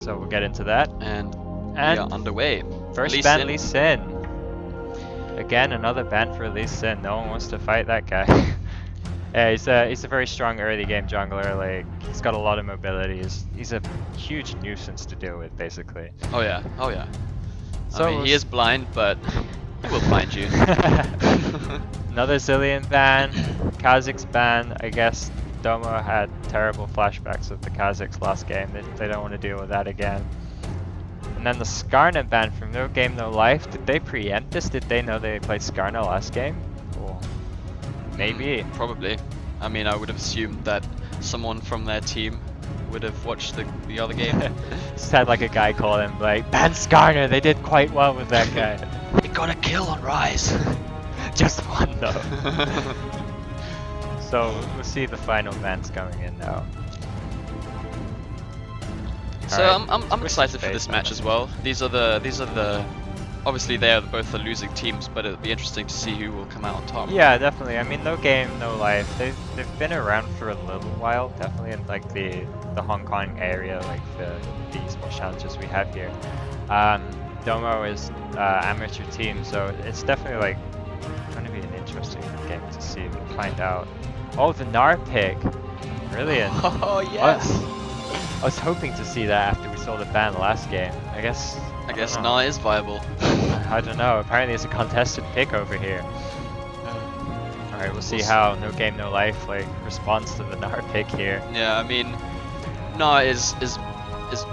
So we'll get into that. And we are underway. First ban, Lee Sin. Again, another ban for Lee Sin. No one wants to fight that guy. Yeah, he's a very strong early game jungler. Like, he's got a lot of mobility. He's a huge nuisance to deal with, basically. Oh yeah, oh yeah. So I mean, he is blind, but he will find you. Another Zillion ban, Kazakhs ban. I guess Domo had terrible flashbacks of the Kazakhs last game. They don't want to deal with that again. And then the Skarna ban from No Game No L1fe. Did they preempt this? Did they know they played Skarna last game? Or maybe. Probably. I mean, I would have assumed that someone from their team would have watched the other game. Just had like a guy call him like, ban Skarna, they did quite well with that guy. They got a kill on Rise. Just one though. So we'll see the final bans coming in now. So I'm excited for this match as well. These are the obviously they are both the losing teams, but it'll be interesting to see who will come out on top. Yeah, definitely. I mean, No Game No L1fe. They've been around for a little while, definitely in like the Hong Kong area, like the esports challenges we have here. Domo is amateur team, so it's definitely like going to be an interesting game to see. We'll find out. Oh, the Nar pick. Brilliant. Oh yes. I was hoping to see that after we saw the ban last game. I guess Nar is viable. I don't know. Apparently it's a contested pick over here. Alright, we'll see how No Game No L1fe like responds to the Nar pick here. Yeah, I mean, Nar is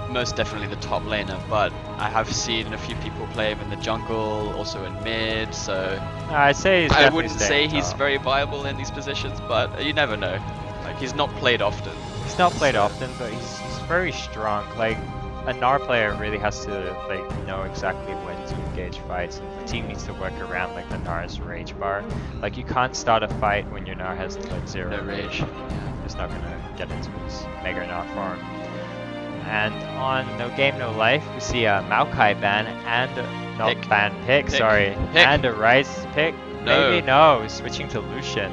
most definitely the top laner, but I have seen a few people play him in the jungle, also in mid, so I'd say he's I wouldn't say he's very viable in these positions, but you never know. Like, he's not played often. He's not played often, but he's very strong. Like, a Nar player really has to like know exactly when to engage fights, and the team needs to work around like the Nar's rage bar. Like, you can't start a fight when your Nar has like zero rage. It's not gonna get into his Mega Nar form. And on No Game No L1fe, we see a Maokai ban and pick. And a Rise pick. No. Maybe no, he's switching to Lucian.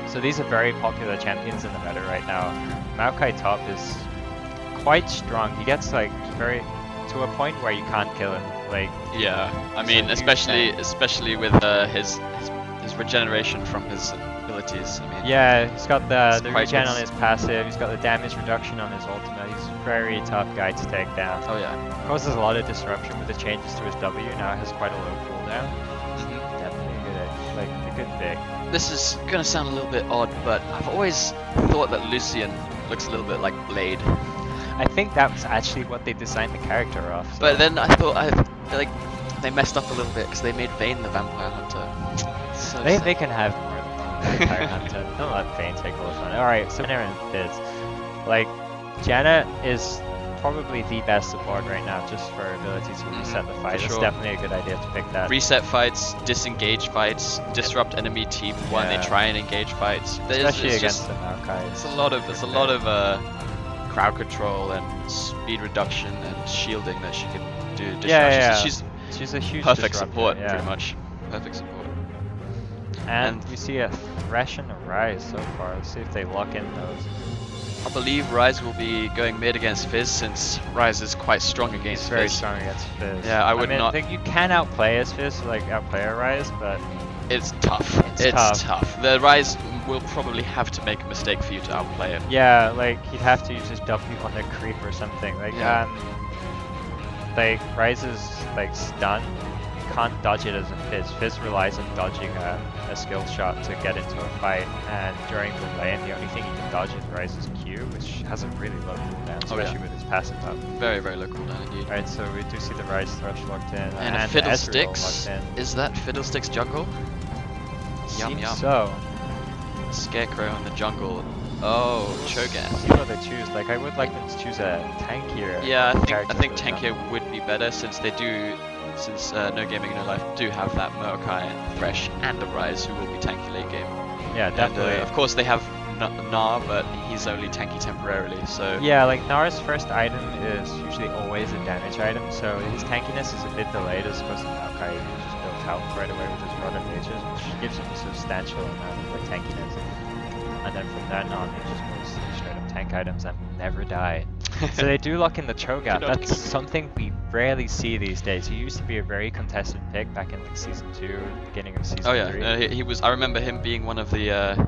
So these are very popular champions in the meta right now. Maokai top is quite strong. He gets like very to a point where you can't kill him. Like, yeah, I mean, especially with his regeneration from his abilities. I mean, yeah, he's got the regen on his passive. He's got the damage reduction on his ultimate. He's a very tough guy to take down. Oh yeah, causes a lot of disruption with the changes to his W. Now it has quite a low cooldown. Definitely a good pick. This is gonna sound a little bit odd, but I've always thought that Lucian looks a little bit like Blade. I think that was actually what they designed the character off. So. But then I thought they messed up a little bit because they made Vayne the Vampire Hunter. So they can have more than Vampire Hunter. Don't let Vayne take all the fun. Alright, so Janna and Fizz. Like, Janna is probably the best support right now, just for her ability to reset the fight. It's definitely a good idea to pick that. Reset fights, disengage fights, disrupt enemy team when they try and engage fights. Especially against the Maokai. There's a lot of crowd control and speed reduction and shielding that she can do. She's a huge perfect support, pretty much. Perfect support. And we see a Thresh and a Rise so far. Let's see if they lock in those. I believe Rise will be going mid against Fizz, since Rise is quite strong against Fizz. Very strong against Fizz. Yeah, I think you can outplay as Fizz, like outplay a Rise, but it's tough. It's tough. The Rise will probably have to make a mistake for you to outplay it. Yeah, like he'd have to use his W on a creep or something. Like like Rise is like stun. You can't dodge it as a Fizz. Fizz relies on dodging a skill shot to get into a fight, and during the lane, the only thing you can dodge is Rise's Q, which has a really low cooldown, especially with his passive up. Very, very low cooldown indeed. Right, so we do see the Rise Thrush locked in, and a Fiddlesticks. Is that Fiddlesticks jungle? Seems so. Scarecrow in the jungle. Oh, Cho'Gath. See what they choose. Like, I would like them to choose a tankier. Yeah, I think tankier would be better, since they do. Since No Game No L1fe do have that Maokai, Thresh, and a Rise who will be tanky late game. Yeah, definitely. And, of course, they have Nar, but he's only tanky temporarily. So yeah, like Nar's first item is usually always a damage item, so his tankiness is a bit delayed as opposed to Maokai, who just builds health right away with his Rod of Mages, which gives him a substantial amount of tankiness. And then from then on, he just goes straight up tank items that never die. So they do lock in the Cho'Gath. That's something we rarely see these days. He used to be a very contested pick back in like season 2, beginning of season 3. He was. I remember him being one of the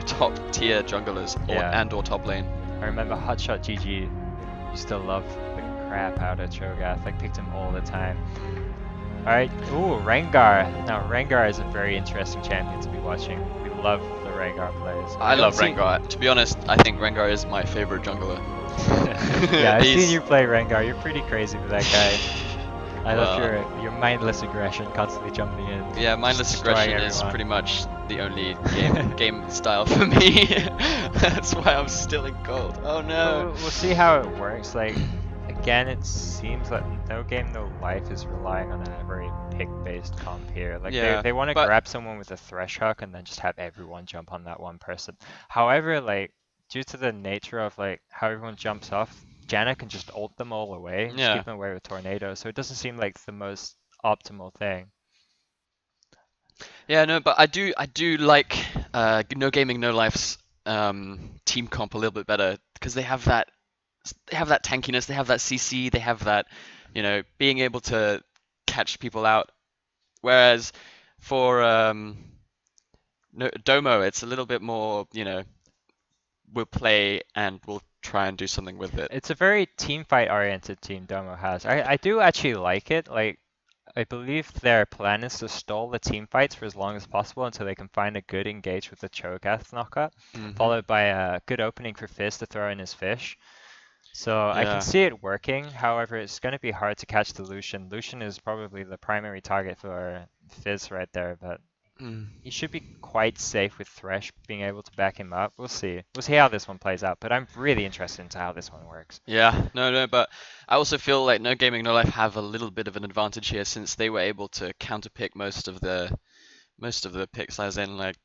top tier junglers or top lane. I remember Hotshot GG used to love the crap out of Cho'Gath. Like picked him all the time. Alright, ooh, Rengar. Now Rengar is a very interesting champion to be watching. We love the Rengar plays. I love Rengar. To be honest, I think Rengar is my favorite jungler. Yeah, I've seen you play Rengar. You're pretty crazy with that guy. I love your mindless aggression, constantly jumping in. Yeah, mindless aggression is pretty much the only game style for me. That's why I'm still in gold. Oh no. We'll see how it works. Like, again, it seems like No Game No Life is relying on a very pick-based comp here. Like they want to grab someone with a thresh hook and then just have everyone jump on that one person. However, like due to the nature of like how everyone jumps off, Janna can just ult them all away, just keep them away with tornado. So it doesn't seem like the most optimal thing. Yeah, no, but I do like No Gaming No Life's team comp a little bit better because they have that tankiness, they have that CC, they have that, you know, being able to catch people out. Whereas for Domo, it's a little bit more, you know, we'll play and we'll try and do something with it. It's a very team fight oriented team Domo has. I do actually like it. Like I believe their plan is to stall the team fights for as long as possible until they can find a good engage with the Cho'Gath knockup, followed by a good opening for Fizz to throw in his fish. So I can see it working. However, it's going to be hard to catch the Lucian. Lucian is probably the primary target for Fizz right there, but he should be quite safe with Thresh being able to back him up. We'll see. We'll see how this one plays out, but I'm really interested into how this one works. Yeah, no, but I also feel like No Gaming No Life have a little bit of an advantage here since they were able to counterpick most of the picks, as in like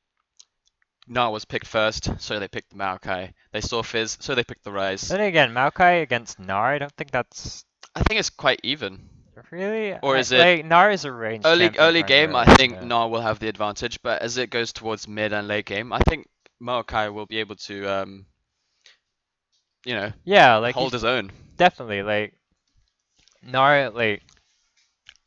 Gnar was picked first, so they picked the Maokai. They saw Fizz, so they picked the Rise. Then again, Maokai against Gnar, I don't think that's... I think it's quite even. Really? Or is it... Like, Gnar is a ranged early game, I think Gnar will have the advantage, but as it goes towards mid and late game, I think Maokai will be able to, you know, hold his own. Definitely, like, Gnar, like...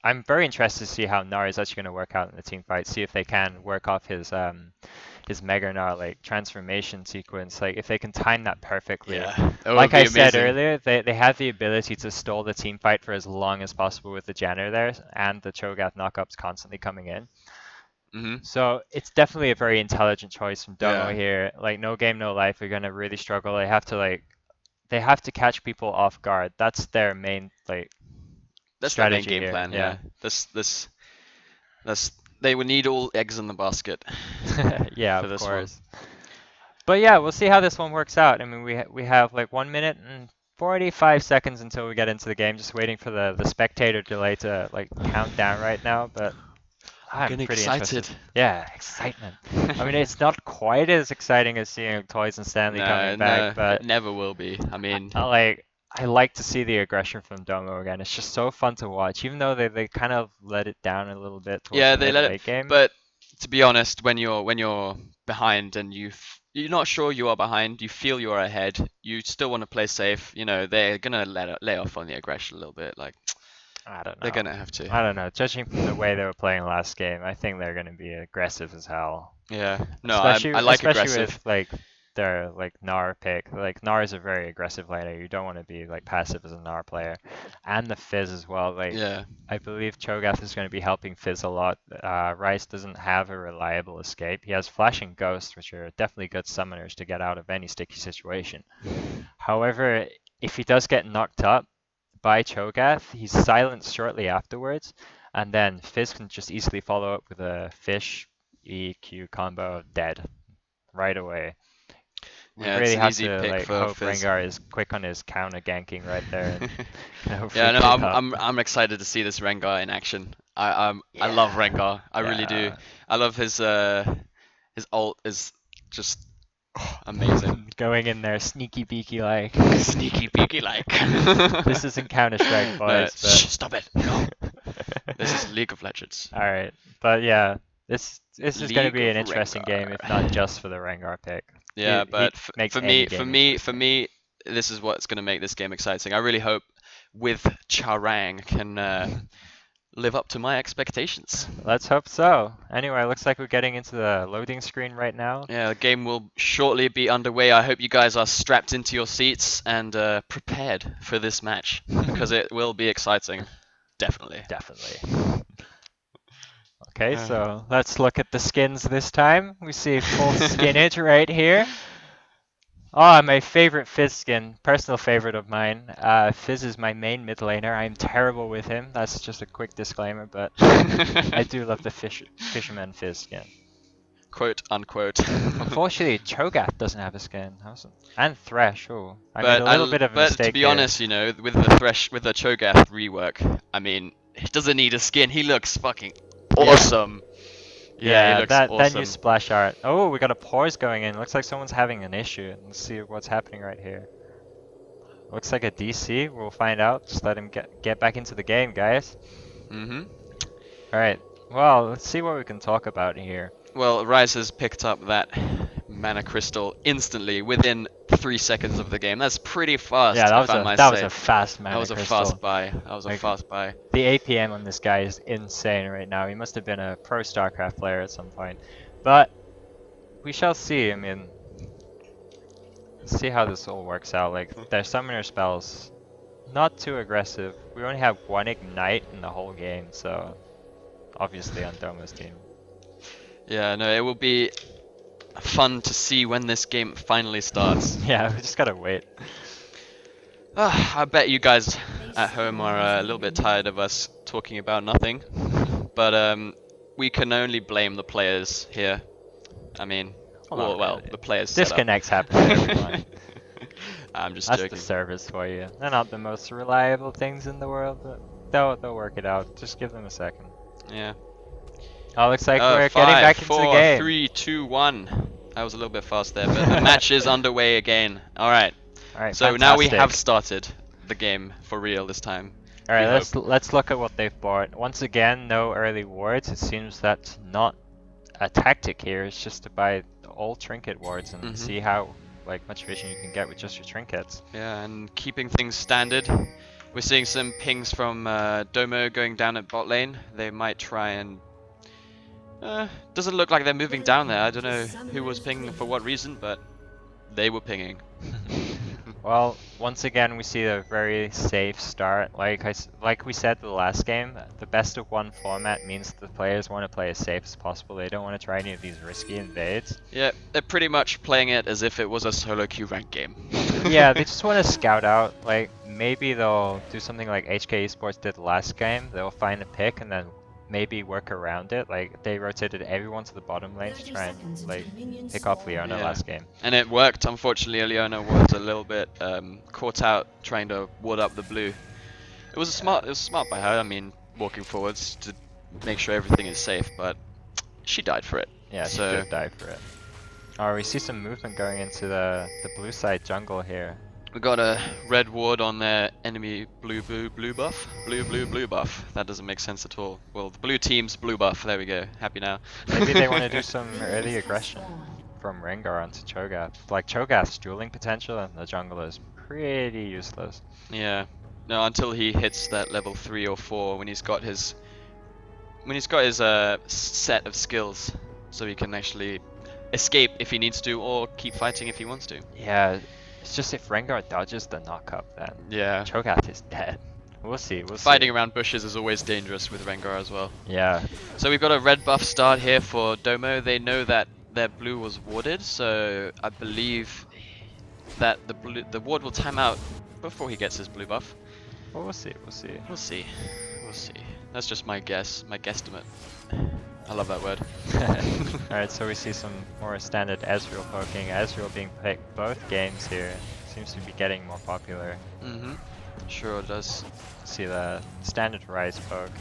I'm very interested to see how Gnar is actually going to work out in the team fight, see if they can work off his Mega Gnar like transformation sequence, like if they can time that perfectly. Yeah, like I said earlier, they have the ability to stall the team fight for as long as possible with the Janna there and the Cho'Gath knockups constantly coming in. So it's definitely a very intelligent choice from Domo here. Like No Game No Life are gonna really struggle. They have to catch people off guard. That's their main strategy their main game plan. Yeah. They would need all eggs in the basket. Yeah, of course. But yeah, we'll see how this one works out. I mean, we have like 1 minute and 45 seconds until we get into the game. Just waiting for the spectator delay to like count down right now. But I'm pretty excited. Yeah, excitement. I mean, it's not quite as exciting as seeing Toys and Stanley coming back, but it never will be. I mean, I like to see the aggression from Domo again. It's just so fun to watch, even though they kind of let it down a little bit. Yeah, they let it. Game. But to be honest, when you're behind and you're not sure you are behind, you feel you're ahead, you still want to play safe. You know, they're gonna lay off on the aggression a little bit. Like, I don't know. They're gonna have to. I don't know. Judging from the way they were playing last game, I think they're gonna be aggressive as hell. Yeah. No, I like aggressive. With like their like Gnar pick. Like Gnar is a very aggressive laner. You don't want to be like passive as a Gnar player, and the Fizz as well. Like I believe Cho'Gath is going to be helping Fizz a lot. Rice doesn't have a reliable escape. He has Flash and Ghost, which are definitely good summoners to get out of any sticky situation. However, if he does get knocked up by Cho'Gath, he's silenced shortly afterwards, and then Fizz can just easily follow up with a Fish EQ combo dead right away. We really have to like hope Rengar is quick on his counter ganking right there. I'm excited to see this Rengar in action. I love Rengar. I really do. I love his ult is just amazing. Going in there sneaky beaky like. Sneaky beaky like. This isn't Counter-Strike, boys. But... Stop it. No. This is League of Legends. All right, but yeah, this is going to be an interesting game, if not just for the Rengar pick. Yeah, but for me, this is what's going to make this game exciting. I really hope with Charang can live up to my expectations. Let's hope so. Anyway, looks like we're getting into the loading screen right now. Yeah, the game will shortly be underway. I hope you guys are strapped into your seats and prepared for this match because it will be exciting. Definitely. Definitely. Okay, so let's look at the skins this time. We see full skinage right here. Oh, my favorite Fizz skin, personal favorite of mine. Fizz is my main mid laner. I'm terrible with him. That's just a quick disclaimer, but I do love the Fisherman Fizz skin. Quote unquote. Unfortunately, Cho'Gath doesn't have a skin. And Thresh. Oh, I made a little bit of a mistake. But to be here. honest, you know, with the Cho'Gath rework, I mean, he doesn't need a skin. He looks fucking awesome. Yeah, he looks awesome. That new splash art. Oh, we got a pause going in. Looks like someone's having an issue. Let's see what's happening right here. Looks like a DC. We'll find out. Just let him get back into the game, guys. Mm-hmm. Alright. Well, let's see what we can talk about here. Well, Rise has picked up that mana crystal instantly within 3 seconds of the game. That's pretty fast. Yeah, that was a fast mana crystal. That was a fast buy. That was a fast buy. The APM on this guy is insane right now. He must have been a pro StarCraft player at some point. But we shall see. I mean, let's see how this all works out. Like, their summoner spells, not too aggressive. We only have one Ignite in the whole game, so obviously on Domo's team. Yeah, no, it will be fun to see when this game finally starts. Yeah, we just gotta wait. I bet you guys at home are a little bit tired of us talking about nothing, but we can only blame the players here. I mean, well, the players. Disconnects happen to everyone. I'm just That's joking. the service for you. They're not the most reliable things in the world, but they'll work it out. Just give them a second. Yeah. Oh, looks like we're getting back into the game. 3, 2, 1. That was a little bit fast there, but the match is underway again. All right. So fantastic. now we have started the game for real this time. All right, let's look at what they've bought. Once again, no early wards. It seems that's not a tactic here. It's just to buy all trinket wards and see how much vision you can get with just your trinkets. Yeah, and keeping things standard. We're seeing some pings from Domo going down at bot lane. They might try and doesn't look like they're moving down there. I don't know who was pinging for what reason, but they were pinging. Well, once again, we see a very safe start. Like we said the last game, the best of one format means the players want to play as safe as possible. They don't want to try any of these risky invades. Yeah, they're pretty much playing it as if it was a solo queue rank game. Yeah, they just want to scout out. Like, maybe they'll do something like HKESports did last game. They'll find a pick and then maybe work around it. Like, they rotated everyone to the bottom lane to try and pick off Leona last game. And it worked. Unfortunately, Leona was a little bit caught out trying to ward up the blue. It was smart by her. I mean, walking forwards to make sure everything is safe, but she died for it. Yeah, she did die for it. Oh, we see some movement going into the blue side jungle here. We got a red ward on their enemy blue buff. Blue buff. That doesn't make sense at all. Well, the blue team's blue buff. There we go. Happy now. Maybe they want to do some early aggression from Rengar onto Cho'Gath. Like, Cho'Gath's dueling potential in the jungle is pretty useless. Yeah. No, until he hits that level 3 or 4 when he's got his set of skills, so he can actually escape if he needs to or keep fighting if he wants to. Yeah. It's just if Rengar dodges the knock-up, then Cho'Gath is dead. We'll see. Fighting around bushes is always dangerous with Rengar as well. Yeah. So we've got a red buff start here for Domo. They know that their blue was warded, so I believe that the ward will time out before he gets his blue buff. Well, we'll see. That's just my guess, my guesstimate. I love that word. Alright, so we see some more standard Ezreal poking. Ezreal being picked both games here. Seems to be getting more popular. Sure it does. See the standard Rise poke.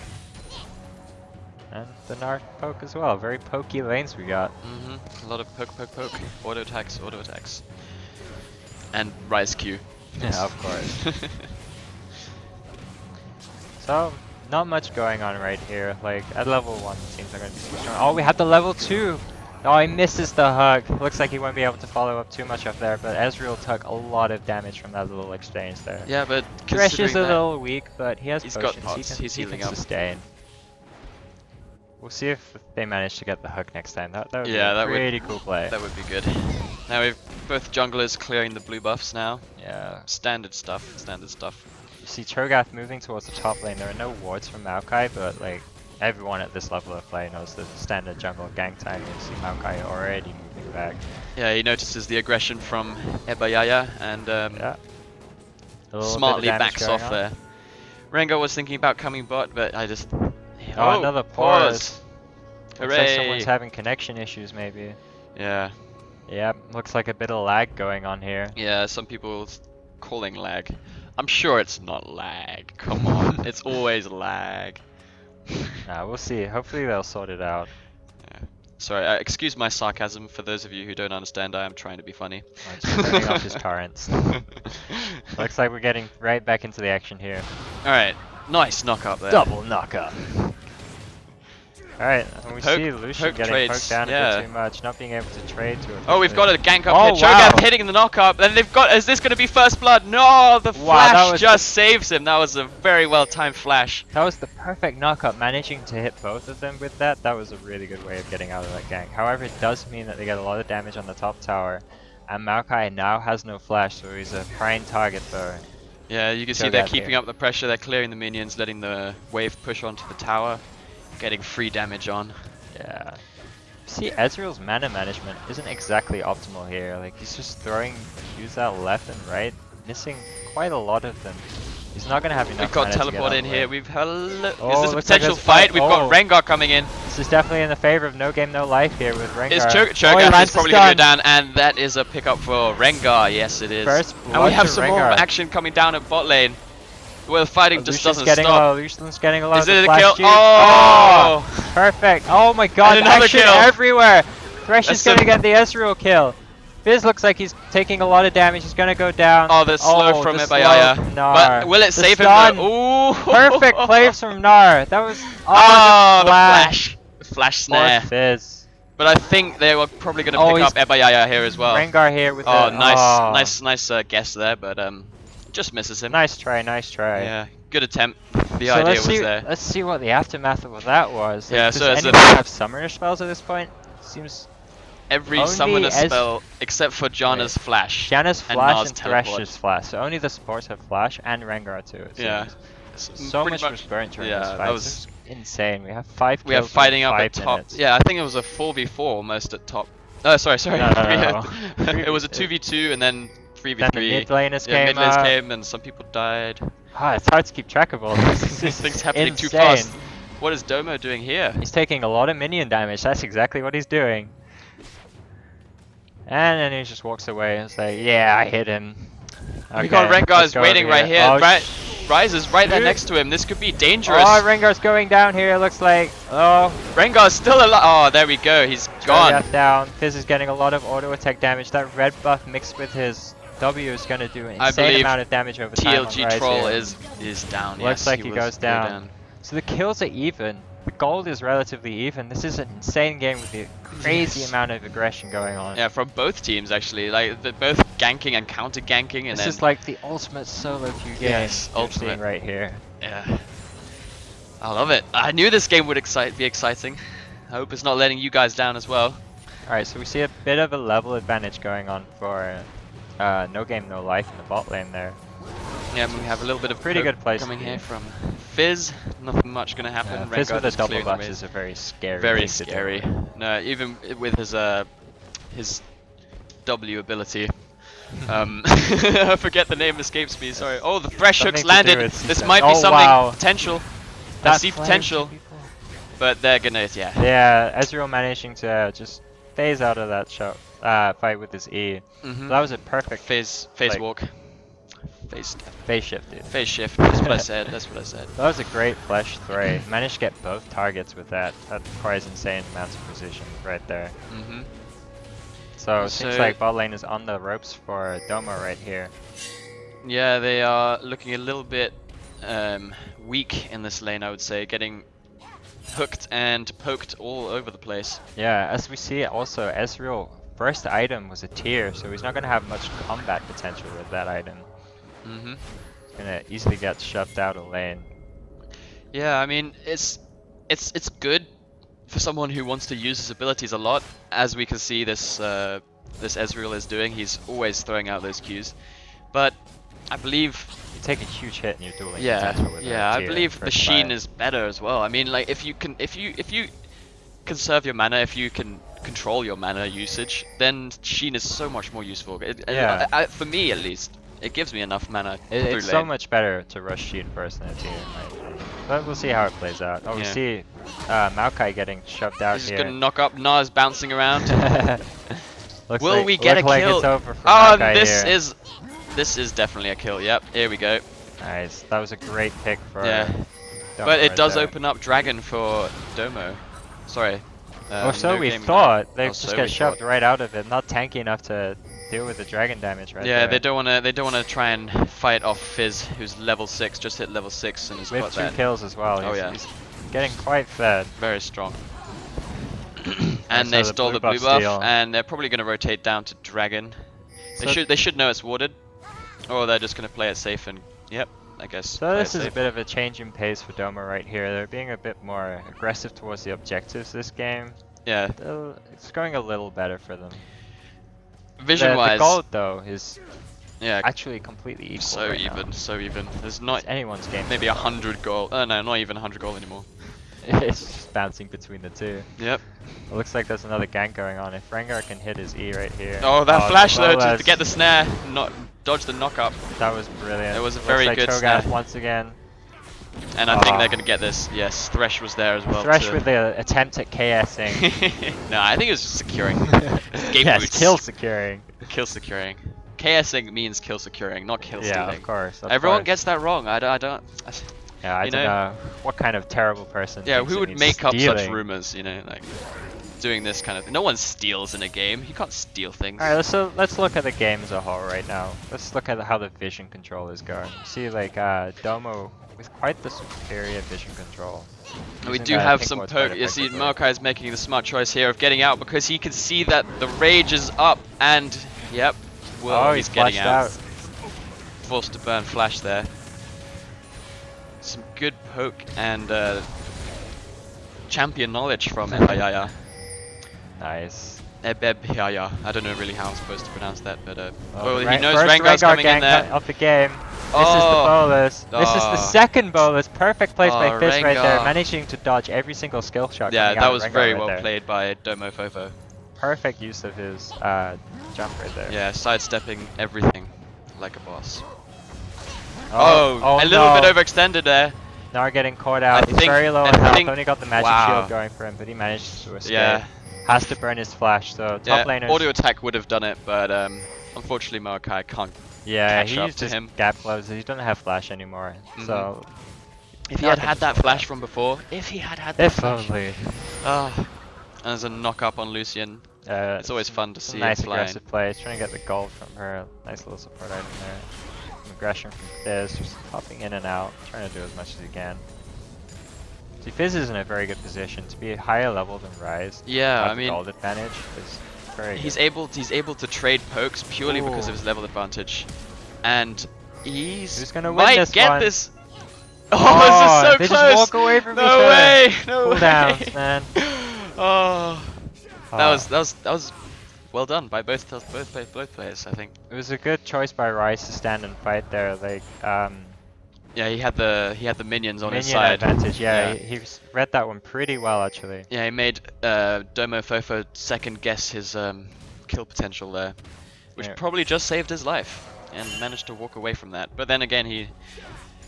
And the Nart poke as well. Very pokey lanes we got. A lot of poke. Auto attacks. And Rise Q. Yeah, of course. So, not much going on right here. Like, at level 1, the teams are going to be so strong. Oh, we have the level 2! Oh, he misses the hook. Looks like he won't be able to follow up too much up there, but Ezreal took a lot of damage from that little exchange there. Yeah, but Thresh is a little weak, but he has he's potions. got pots. He's he healing can up. sustain. We'll see if they manage to get the hook next time. That would be Yeah, a that would- pretty cool play. That would be good. Now we've both junglers clearing the blue buffs now. Yeah. Standard stuff. Standard stuff. You see Cho'Gath moving towards the top lane. There are no wards from Maokai, but like everyone at this level of play knows the standard jungle gank time. You see Maokai already moving back. Yeah, he notices the aggression from Ebayaya and Yeah. A little bit of smartly damage backs going off on. there. Rengar was thinking about coming bot, but I just... Oh, another pause. Looks like Hooray! someone's having connection issues maybe. Yeah, Yeah, looks like a bit of lag going on here. yeah, some people calling lag. I'm sure it's not lag. Come on, it's always lag. We'll see. Hopefully they'll sort it out. Sorry, excuse my sarcasm for those of you who don't understand. I am trying to be funny. I'm just turning off his torrents. Looks like we're getting right back into the action here. Alright, nice knock up there. Double knock up. Alright, and we Poke- see Lucian poke getting trades, poked down a yeah. bit too much, not being able to trade to it. Oh, we've got a gank up Oh, here. Cho'Gath wow. hitting the knock up, and they've got. Is this going to be first blood? No, the Wow, flash that was just saves him. That was a very well timed flash. That was the perfect knock-up, managing to hit both of them with that. That was a really good way of getting out of that gank. However, it does mean that they get a lot of damage on the top tower, and Maokai now has no flash, so he's a prime target for... Yeah, you can see they're Cho'Gath keeping here. up the pressure. They're clearing the minions, letting the wave push onto the tower, getting free damage on. Yeah. See, Ezreal's mana management isn't exactly optimal here. Like, he's just throwing Qs out left and right, missing quite a lot of them. He's not going to have enough We've got mana to get teleport out in of here. it. We've hello. Oh, Is this a looks like potential there's a fight. fight? We've got Oh. Rengar coming in. This is definitely in the favor of No Game No Life here with Rengar. Is Oh, he Cho'Gath lands is the probably going to go stun. down, and that is a pickup for Rengar. Yes, it is. First And we blood have to some more Rengar. action coming down at bot lane. Well, the fighting just Lucian's doesn't getting stop. low. Lucian's getting low. Is The it a flash kill? juice. Oh! Perfect. Oh my god, And another action kill. everywhere. Thresh is That's going to a- get the Ezreal kill. Fizz looks like he's taking a lot of damage. He's going to go down. Oh, the slow from the Ebayaya. slow. But Gnar. will it The save stun. him though? Ooh! Perfect plays from Gnar. That was... Oh, the the flash. The flash Poor snare. Fizz. But I think they were probably going to Oh, pick he's- up Ebayaya here as well. Rengar here with Oh, the... nice, nice guess there, but just misses him. Nice try, nice try. Yeah, good attempt. The So idea let's was see, there. Let's see what the aftermath of that was. Yeah, Does so as a- anyone have summoner spells at this point? Seems... Every only summoner as- spell except for Janna's flash. Janna's And flash Nar's and teleport. Thresh's flash. So only the supports have flash and Rengar too. It Yeah. seems. So Pretty much was burnt during yeah, this that fight. was- This is insane. We have 5 kills We have in fighting up 5 at top. minutes. Yeah, I think it was a 4v4 almost at top. Oh, sorry. No. It was a 2v2 and then 3v3. Then the mid laners yeah, came mid lanes up. came and some people died. It's hard to keep track of all this. This is Things happening too insane. fast. What is Domo doing here? He's taking a lot of minion damage. That's exactly what he's doing. And then he just walks away and say, "Yeah, I hit him." We got Okay, Rengar let's is go waiting over right here. Oh, Rise is right there shoot. next to him. This could be dangerous. Oh, Rengar's going down here. It looks like. Oh, Rengar's still alive. Oh, there we go. He's gone. Cho'Gath down. Fizz is getting a lot of auto attack damage. That red buff mixed with his W is going to do an I insane believe amount of damage over time. on TLG Rise troll here. is down. Looks yes, like he was goes go down. So the kills are even. The gold is relatively even. This is an insane game with the crazy Yes. amount of aggression going on. Yeah, from both teams actually. Like they're both ganking and counter ganking, and This then is like the ultimate solo queue game. Yes, you're ultimate. seeing right here. yeah. I love it. I knew this game would be exciting. I hope it's not letting you guys down as well. Alright, so we see a bit of a level advantage going on for No Game No Life in the bot lane there. Yeah, we have a little bit of Pretty poke good place coming to here be. from Fizz. Nothing much gonna happen. Fizz Rengar with a just double clearing the buff way. is a very scary Very thing to do. scary. No, even with his W ability. I forget the name escapes me. Sorry. Oh, the Thresh Something hooks to do landed. with This CC. might be Oh, something wow. potential. I That see flame, potential, people. but they're gonna Yeah, Ezreal managing to just phase out of that shot, fight with his E. Mhm. So that was a perfect phase like- walk, phase phase shift, dude. phase shift. That's what I said. That's what I said. That was a great flash three. Managed to get both targets with that. That requires insane amounts of precision right there. Mhm. So it seems So- like bot lane is on the ropes for Domo right here. Yeah, they are looking a little bit weak in this lane, I would say. Getting hooked and poked all over the place. Yeah, as we see also, Ezreal first item was a tier, so he's not gonna have much combat potential with that item. Mhm. He's gonna easily get shoved out of lane. Yeah, I mean, it's good for someone who wants to use his abilities a lot, as we can see this this Ezreal is doing. He's always throwing out those Qs, but I believe You take a huge hit and you're dueling yeah, potential with yeah, a I tier believe the first Sheen fight. is better as well. I mean, like if you conserve your mana, if you can control your mana usage, then Sheen is so much more useful. Yeah. For me at least, it gives me enough mana through It's so lane. much better to rush Sheen first than a tier, in my opinion. But we'll see how it plays out. Oh, we Yeah. see Maokai getting shoved out He's here. just gonna knock up. Nars bouncing around. Looks Will like, we get a like kill? It's over for Oh, Maokai here. this is definitely a kill. Yep, here we go. Nice. That was a great pick for. Yeah. Domo But it right does there. open up Dragon for Domo. Sorry. Or so No we Game No. thought. They Or just so get we shoved thought. right out of it. Not tanky enough to deal with the dragon damage right Yeah, there. they don't wanna try and fight off Fizz, who's level 6, just hit level 6 and has With got 2 that. kills as well. Oh, yeah. He's getting quite fed. Very strong. I And saw they the stole blue the blue buff buff, steal. and they're probably gonna rotate down to Dragon. So- They should know it's warded, or they're just gonna play it safe and yep, I guess. So play this it is a safe. bit of a change in pace for Domo right here. They're being a bit more aggressive towards the objectives this game. Yeah, It's going a little better for them. vision-wise, the gold though is yeah, actually completely equal. so right now. even, so even. There's not It's anyone's game. maybe 100 gold. Oh no, not even 100 gold anymore. It's just bouncing between the two. Yep. It looks like there's another gank going on. If Rengar can hit his E right here. Oh, that flash though Bolas, to get the snare, not dodge the knock-up, That was brilliant. It was a Looks very like good Cho'Gath snare. once again. and I think Ah. they're gonna get this. Yes, Thresh was there as well. Thresh to- with the attempt at KSing. No, I think it was just securing. Game yes, boots. kill securing. Kill securing. KSing means kill securing, not kill Yeah, stealing. of course. of Everyone course. gets that wrong. I don't. Yeah, I you don't know. know what kind of terrible person. Yeah, thinks who it would means make up such stealing. rumors? You know, like doing this kind of thing. No one steals in a game. You can't steal things. Alright, let's look at the game as a whole right now. Let's look at how the vision control is going. You see, like Domo with quite the superior vision control. We Using do that have pink some ward's quite poke. You see, effectively. Maokai is making the smart choice here of getting out because he can see that the rage is up and yep, well, Oh, he's he's getting flashed out. out. Forced to burn flash there. Some good poke and champion knowledge from Ebeyaya. Nice. Ebeyaya. I don't know really how I'm supposed to pronounce that, but well, he Ren- knows first Rengar's Rengar coming in gank there. of the game. This is the Oh. bolus. This is the Oh. second bolus. Perfect place by Oh, Fizz right there, Rengar. managing to dodge every single skill shot. Yeah, coming out that of was Rengar very right well there. played by Domo Fofo. Perfect use of his jump right there. Yeah, sidestepping everything like a boss. Oh, a little no. bit overextended there. Now getting caught out. I He's think- very low I on health. think- Only got the magic wow. shield going for him, but he managed to escape. Yeah. Has to burn his flash. So Yeah, top laners. audio attack would have done it, but unfortunately Maokai can't. Yeah, catch up he's to just him. gap closes. He doesn't have flash anymore. So If he Not had had that gonna flash from before, if he had had that if flash. only. Ah, and there's a knock up on Lucian. It's always fun to see Nice it flying. aggressive play. He's trying to get the gold from her. Nice little support item there. Some aggression from Fizz, just popping in and out, trying to do as much as he can. See, Fizz is in a very good position to be higher level than Rise. Yeah, have I the mean, gold advantage is very he's good. able to trade pokes purely because Ooh. of his level advantage, and Who's gonna win might this get one? this. Oh, this is so they close! just walk away from each No other. way! No Cool way! downs, man. Oh, Ah. that was well done by both players, I think. It was a good choice by Rise to stand and fight there. Like, Yeah, he had the minions on his minion side. advantage. Yeah, Yeah. he read that one pretty well actually. Yeah, he made Domo Fofo second guess his kill potential there, which Yeah. probably just saved his life and managed to walk away from that. But then again,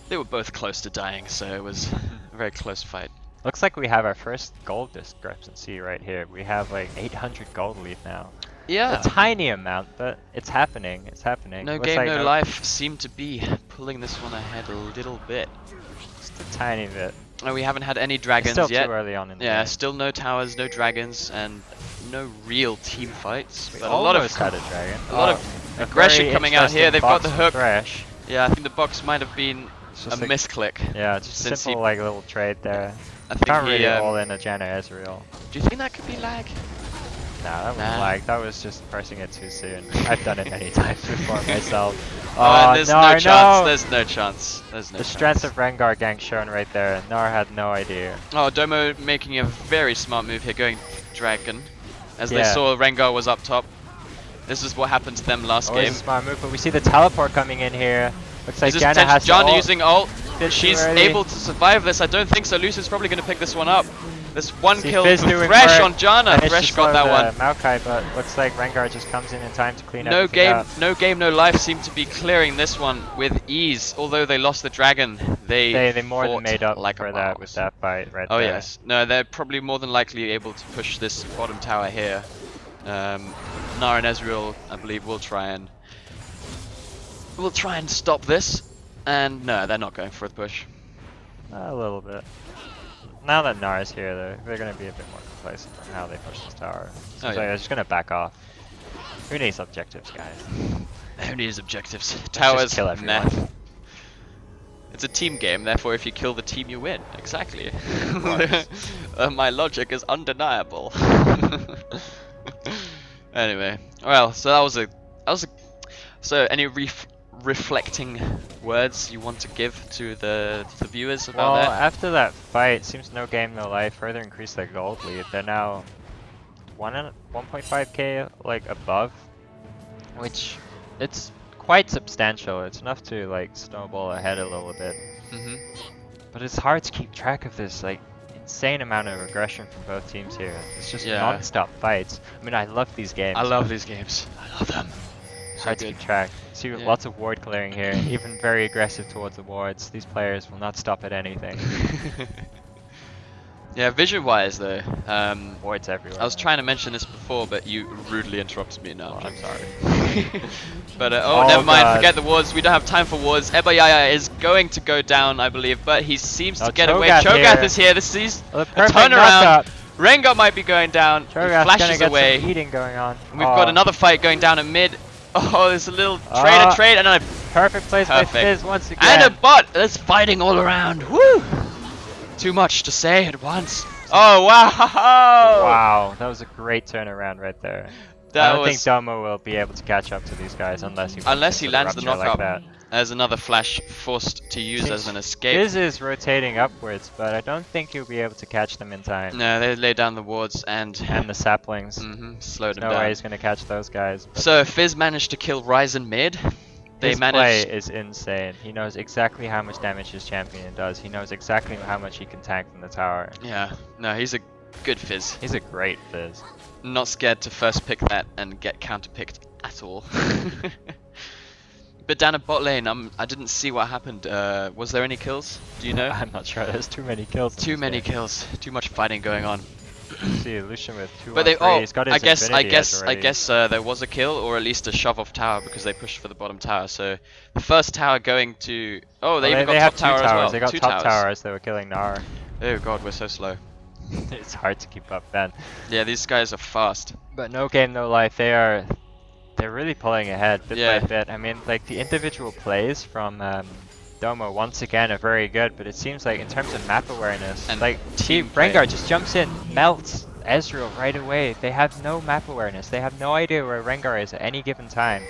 they were both close to dying, so it was a very close fight. Looks like we have our first gold discrepancy right here. We have like 800 gold lead now. Yeah. A tiny amount, but it's happening. It's happening. No Looks Game like No Life seemed to be pulling this one ahead a little bit. Just a tiny bit. Oh, we haven't had any It's dragons still yet. too early on in the Yeah, game. still no towers, no dragons, and no real team fights. We But a lot of almost had a dragon. a lot of a aggression very coming out here. interesting They've got box the from hook. Thresh. Yeah, I think the box might have been It's just a misclick. Yeah, just Since simple he- like little trade there. I think Can't he, really all in a Janna Ezreal. Do you think that could be lag? Nah, that was Nah. lag. That was just pressing it too soon. I've done it many times before myself. And there's no chance. There's no chance. There's no The chance. strength of Rengar gank shown right there. Nar had no idea. Oh, Domo making a very smart move here, going Dragon. As they Yeah. saw Rengar was up top. This is what happened to them last Always game. a smart move, but we see the teleport coming in here. Looks like Is this Janna has to Janna ult. using ult? Bit too She's early. able to survive this. I don't think so. Lucian's probably going to pick this one up. This one See kill Fizz for doing Fresh work. on Janna. Managed Fresh to got that slow one. the Maokai, but looks like Rengar just comes in time to clean No everything up. game, no life seemed to be clearing this one with ease. Although they lost the dragon, they They more than fought made up like for a that boss. with that fight right Oh there. yes, no, they're probably more than likely able to push this bottom tower here. Nar and Ezreal, I believe, will try and stop this. And no, they're not going for the push. A little bit. Now that Nar's here, they're going to be a bit more complacent on how they push this tower. Seems like they're just going to back off. Who needs objectives, guys? Who needs objectives? Let's Towers, just kill everyone. nah. It's a team game, therefore if you kill the team you win. Exactly. My logic is undeniable. Anyway, well, so that was a so any reflecting words you want to give to the viewers about Well, that? after that fight, seems No Game No Life further increased their gold lead. They're now 1.5k like above, which it's quite substantial. It's enough to like snowball ahead a little bit. But it's hard to keep track of this like insane amount of aggression from both teams here. It's just non-stop fights. I mean, I love these games. I love these games. I love them. It's hard to keep track. See lots of ward clearing here, even very aggressive towards the wards. These players will not stop at anything. Yeah, vision-wise though, Wards everywhere. I was trying to mention this before, but you rudely interrupted me now. Oh, I'm sorry. But Oh, never mind. God. Forget the wards. We don't have time for wards. Ebayaya is going to go down, I believe, but he seems to get away. Cho'Gath Cho'Gath here. is here. This is The a perfect turnaround. knock-up. Rengar might be going down. He Cho'Gath's flashes gonna get away. some eating going on. And we've got another fight going down in mid. Oh, there's a little trade, and a perfect place by Perfect. Fizz once again. and a bot. There's fighting all around. Woo! Too much to say at once. Oh wow! Wow, that was a great turnaround right there. I don't think Domo will be able to catch up to these guys unless he lands the rupture like knockup. that. There's another flash forced to use as an escape. Fizz is rotating upwards, but I don't think he'll be able to catch them in time. No, they lay down the wards and the saplings. slowed them No down. way he's gonna catch those guys. But So Fizz managed to kill Ryzen mid. They his play managed. is insane. He knows exactly how much damage his champion does. He knows exactly how much he can tank from the tower. Yeah, no, he's a good Fizz. He's a great Fizz. Not scared to first pick that and get counter-picked at all. But down at bot lane, I didn't see what happened. Was there any kills? Do you know? I'm not sure. There's too many kills. in Too this many game. kills. Too much fighting going on. See Lucian with 2 But on they 3. He's got his I guess Infinity Edge already. there was a kill or at least a shove off tower because they pushed for the bottom tower. So the first tower going to they even got have top tower two as towers. well. They got Two top towers. tower as they were killing Nar. Oh god, we're so slow. It's hard to keep up, Ben. Yeah, these guys are fast. But No Game No Life, they're really pulling ahead bit Yeah. by bit. I mean, like the individual plays from Domo once again are very good, but it seems like in terms of map awareness, And like team play. Rengar just jumps in, melts Ezreal right away. They have no map awareness. They have no idea where Rengar is at any given time.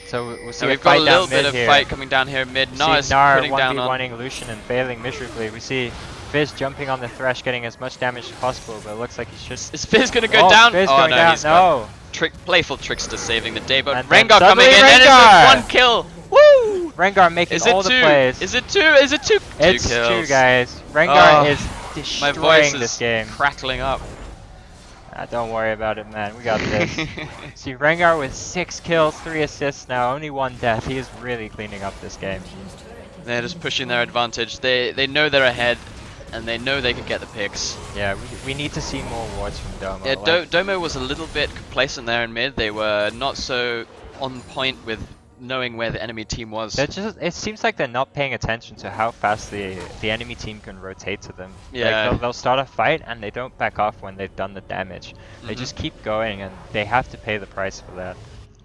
So we'll see So a we've got fight a little down bit mid of here. fight coming down here mid. We Nar see is Nar putting down on. 1v1ing Lucian and failing miserably. We see Fizz jumping on the Thresh, getting as much damage as possible, but it looks like he should. Is Fizz gonna go down? Fizz Oh going no, down. he's got No. playful trickster saving the day, but And then Rengar coming in suddenly and it's Rengar! just one kill. Woo! Rengar making Is it all two? the plays. Is it two? Is it two? It's Two kills. two, guys. Rengar Oh, is My destroying voice this is game. crackling up. Don't worry about it, man. We got this. See, Rengar with 6 kills, 3 assists now, only 1 death. He is really cleaning up this game. They're just pushing their advantage. They know they're ahead, and they know they can get the picks. Yeah, we need to see more wards from Domo. Yeah, like- Domo was a little bit complacent there in mid. They were not so on point with knowing where the enemy team was. They're just, it seems like they're not paying attention to how fast the enemy team can rotate to them. Yeah. Like they'll start a fight and they don't back off when they've done the damage. They just keep going and they have to pay the price for that.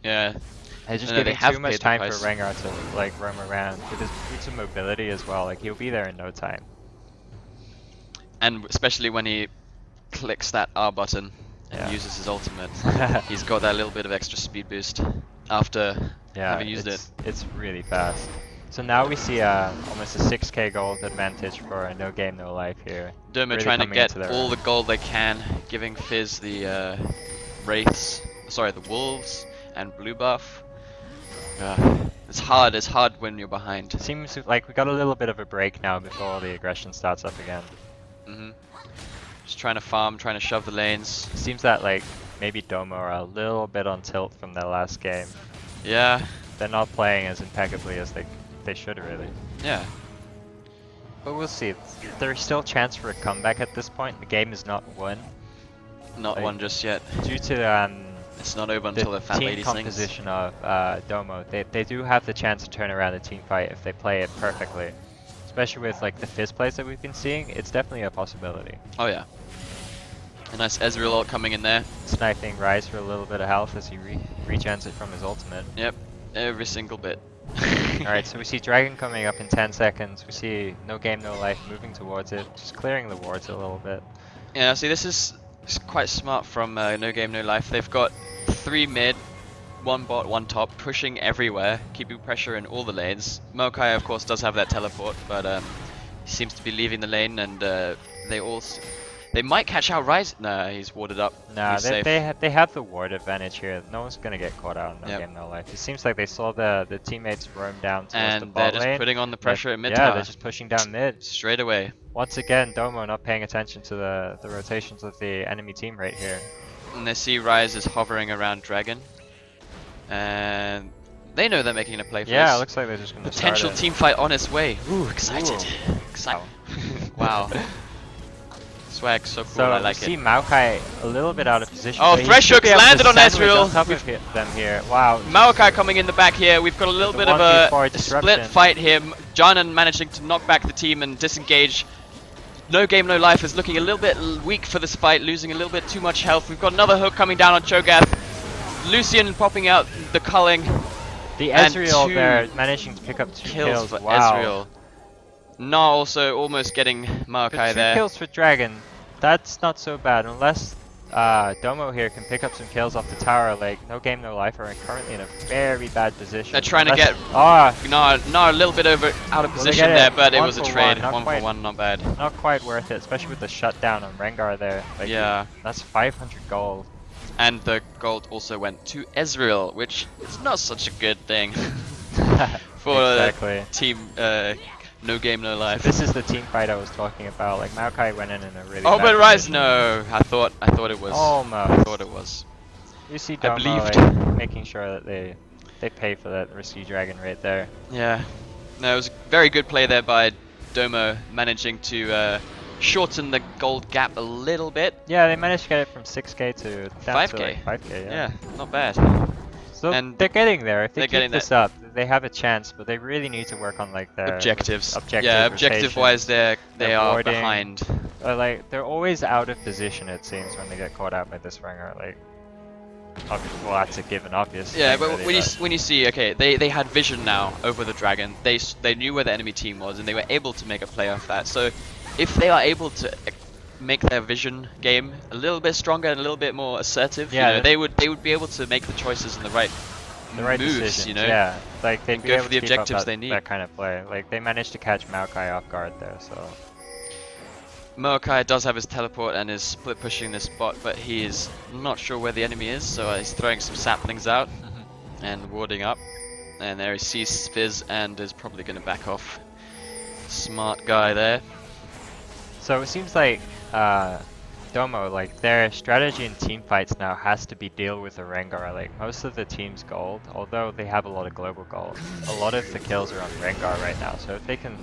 Yeah. They're just No, they giving have too much paid the time for price. Rengar to like roam around with his boots of mobility as well. Like he'll be there in no time. And especially when he clicks that R button and Yeah. uses his ultimate, he's got that little bit of extra speed boost after having used it. It's really fast. So now we see almost a 6k gold advantage for No Game No Life here. Domo really trying to coming get into their all own. the gold they can, giving Fizz the wraiths, sorry, the wolves and blue buff. It's hard when you're behind. Seems like we got a little bit of a break now before the aggression starts up again. Just trying to farm, trying to shove the lanes. Seems that like maybe Domo are a little bit on tilt from their last game. Yeah. They're not playing as impeccably as they should really. Yeah. But we'll see. There's still a chance for a comeback at this point. The game is not won. Not one just yet. Due to it's not over until the fat team lady sings. composition of Domo, they do have the chance to turn around a team fight if they play it perfectly. Especially with like the Fizz plays that we've been seeing, it's definitely a possibility. Oh yeah. A nice Ezreal ult coming in there. Sniping Rise for a little bit of health as he regens it from his ultimate. Yep, every single bit. Alright, so we see Dragon coming up in 10 seconds. We see No Game No Life moving towards it, just clearing the wards a little bit. Yeah, see this is quite smart from No Game No Life. They've got 3 mid, 1 bot, 1 top, pushing everywhere, keeping pressure in all the lanes. Maokai of course does have that teleport, but he seems to be leaving the lane, and they might catch out Rise. Nah, he's warded up. Nah, He's safe. they have the ward advantage here. No one's gonna get caught out in No Game No Life. It seems like they saw the teammates roam down towards the And bot they're lane. just putting on the pressure at mid Yeah, tower. they're just pushing down mid. Straight away. Once again, Domo not paying attention to the rotations of the enemy team right here. And they see Rise is hovering around Dragon. And they know they're making a play for Yeah, this. it looks like they're just gonna Potential start it. team fight on its way. Ooh, excited. Wow. Wow. Swag, so cool, So I like we see it. Maokai a little bit out of position. Oh, but he Thresh should be hooks able to landed on sandwich Ezreal. on top of them here. Wow. Maokai coming in the back here. We've got a little The bit of 1v4 a disruption. split fight here. Janan managing to knock back the team and disengage. No Game No Life is looking a little bit weak for this fight, losing a little bit too much health. We've got another hook coming down on Cho'Gath. Lucian popping out the culling. The And Ezreal 2 there managing to pick up 2 kills. for Wow. Ezreal. Na also almost getting Maokai But 2 there. kills for Dragon. That's not so bad unless Domo here can pick up some kills off the tower. Like No Game No Life are currently in a very bad position. They're trying to Unless- get Na a little bit out of Well, they position get it there, but it 1 was a for trade. 1, not 1 quite. for 1, not bad. Not quite worth it, especially with the shutdown on Rengar there. Like, Yeah. that's 500 gold. And the gold also went to Ezreal, which is not such a good thing for Exactly. team No Game No Life. This is the team fight I was talking about. Like Maokai went in a really Oh, bad but Rise, position. no. I thought it was. Almost. I thought it was. You see I Domo believed. like, making sure that they pay for that risky dragon right there. Yeah. No, it was a very good play there by Domo, managing to shorten the gold gap a little bit. Yeah, they managed to get it from 6k to down 5k. to like 5k. Yeah, not bad. So And they're getting there. If they they're keep getting this up, they have a chance. But they really need to work on like their Objectives. objective Yeah, rotation. objective-wise, they their are warding. behind. Like they're always out of position. It seems when they get caught out by this ringer. Like, well, that's a given, obvious. Yeah, thing, but really, when you see, okay, they had vision now over the dragon. They knew where the enemy team was, and they were able to make a play off that. So, if they are able to make their vision game a little bit stronger and a little bit more assertive, Yeah, you know, they would be able to make the choices and the right moves, decisions, you know. yeah. Like they'd and be go able for the to keep up objectives that, they need. that kind of play. Like they managed to catch Maokai off guard there, so. Maokai does have his teleport and is split pushing this bot, but he is not sure where the enemy is, so he's throwing some saplings out and warding up. And there he sees Fizz and is probably going to back off. Smart guy there. So it seems like Domo, like their strategy in team fights now has to be deal with the Rengar. Like most of the team's gold, although they have a lot of global gold, a lot of the kills are on Rengar right now. So if they can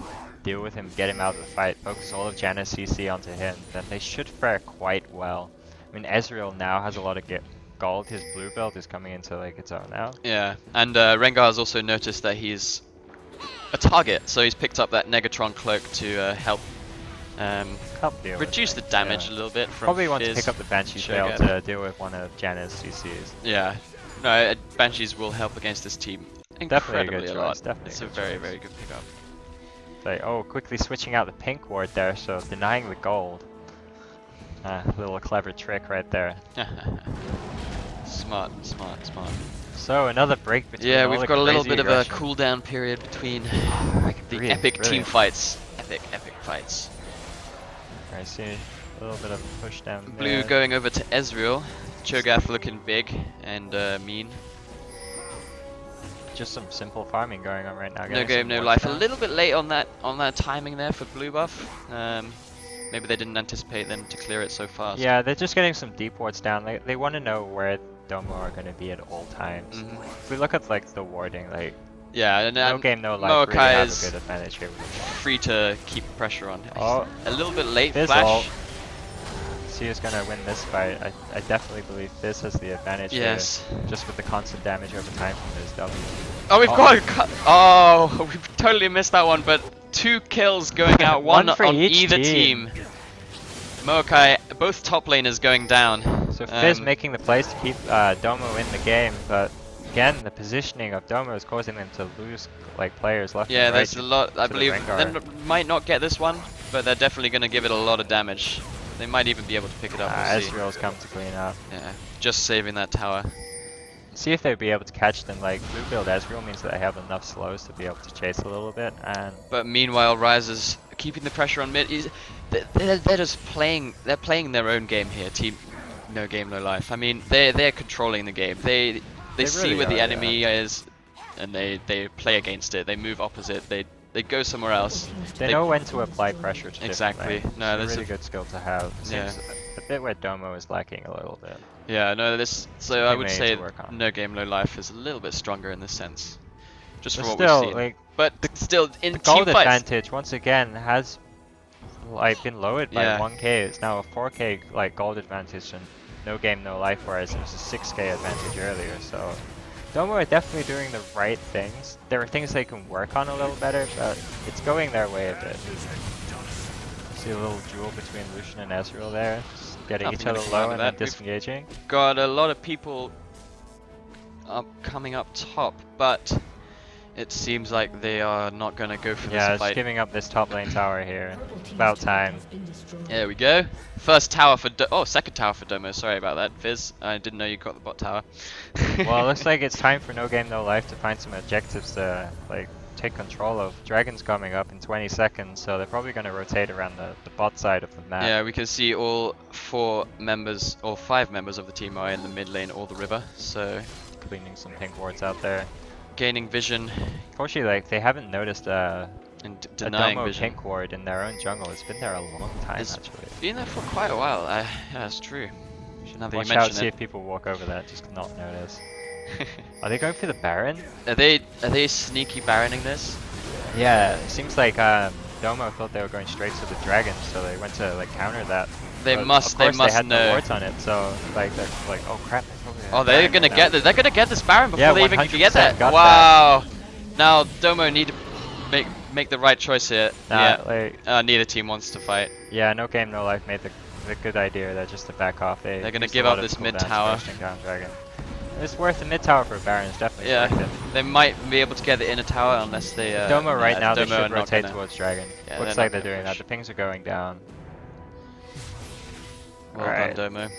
deal with him, get him out of the fight, focus all of Janna's CC onto him, then they should fare quite well. I mean, Ezreal now has a lot of gold. His blue belt is coming into like its own now. Yeah, and Rengar has also noticed that he's a target, so he's picked up that Negatron cloak to help Deal reduce the damage a little bit from Probably want to Fizz. pick up the Banshee Cho'Gath. tail to deal with one of Janna's CCs. Yeah, No, Banshees will help against this team incredibly Definitely a good lot. choice, definitely It's a a good very, choice. very good pickup. Like, oh, quickly switching out the pink ward there, so denying the gold. Little clever trick right there. Smart, smart, smart. So another break between Yeah, all we've the got a little crazy bit of a aggression. cooldown period between I can the breathe, epic team brilliant. fights. Epic fights. I see a little bit of a push down Blue there. going over to Ezreal. Cho'Gath looking big and mean. Just some simple farming going on right now. No getting game, some no wards life. A down. little bit late on that timing there for blue buff. Maybe they didn't anticipate them to clear it so fast. Yeah, they're just getting some deep wards down. They want to know where Domo are going to be at all times. If we look at like the warding, like Yeah, and no game, no life really Maokai have is a good advantage here with the ball. free to keep pressure on. Oh, A little bit late Fizz flash. ult. See who's going to win this fight. I definitely believe Fizz has the advantage Yes. here, just with the constant damage over time from his W. Oh, we've Oh. got oh, we totally missed that one, but 2 kills going out, one One for on each either team. team. Maokai, both top laners going down. So Fizz making the plays to keep Domo in the game, but again, the positioning of Domo is causing them to lose like players left Yeah, and right. there's a lot. I the believe Rengar. they might not get this one, but they're definitely going to give it a lot of damage. They might even be able to pick it up. We'll see. Ezreal's come to clean up. Yeah, just saving that tower. See if they'll be able to catch them. Like blue build Ezreal means that they have enough slows to be able to chase a little bit, and But meanwhile, Ryze is keeping the pressure on mid. They're just playing. They're playing their own game here. Team, no game, no life. I mean, they're controlling the game. They see really where the are, enemy is, and they play against it. They move opposite. They go somewhere else. they know when to apply pressure to Exactly. different lanes. No, It's that's a really good skill to have. Yeah. Seems a bit where Domo is lacking a little bit. Yeah, no, this. So I Something would they need say to work on. no game, no life is a little bit stronger in this sense, just But for what still, we've seen. like But still, in the team gold fights, advantage once again has like been lowered by Yeah. 1k. It's now a 4k like gold advantage and no game, no life, whereas it was a 6k advantage earlier. So Domo are definitely doing the right things. There are things they can work on a little better, but it's going their way a bit. See a little duel between Lucian and Ezreal there, just getting Nothing each other gonna come out low of and then that. We've disengaging. got a lot of people up coming up top, but it seems like they are not going to go for Yeah, this just fight. giving up this top lane tower here. About time. There we go. First tower for second tower for Domo. Sorry about that, Fizz. I didn't know you got the bot tower. Well, it looks like it's time for No Game No Life to find some objectives to like take control of. Dragon's coming up in 20 seconds, so they're probably going to rotate around the bot side of the map. Yeah, we can see all 4 members, or 5 members of the team are in the mid lane or the river, so Cleaning some pink wards out there. gaining vision Unfortunately, like they haven't noticed and a denying Domo vision. pink ward in their own jungle. It's been there a long time It's actually. been there for quite a while. Yeah, that's true. Now that Watch you out, mention see it. if people walk over that. Just not notice. Are they going for the Baron? Are they sneaky baroning this? Yeah, it seems like Domo thought they were going straight to the dragon, so they went to like counter that. They But must. Of They course must they had know. no wards on it, so like they're like, oh crap. Oh, they're gonna get this. They're gonna get this Baron before Yeah, they even can get 100% that. got Wow. Now Domo need to make the right choice here. Nah, like Neither team wants to fight. yeah, No Game No Life made the good idea there just to back off. They're gonna used a give lot up of this mid cooldowns tower. bursting down dragon. It's worth the mid tower for a Baron. It's definitely Yeah, worth it. they might be able to get the inner tower unless they. Domo right now they Domo are should not rotate gonna- towards dragon. Yeah, Looks they're like not they're gonna doing that. push. The pings are going down. Well Alright. done, Domo.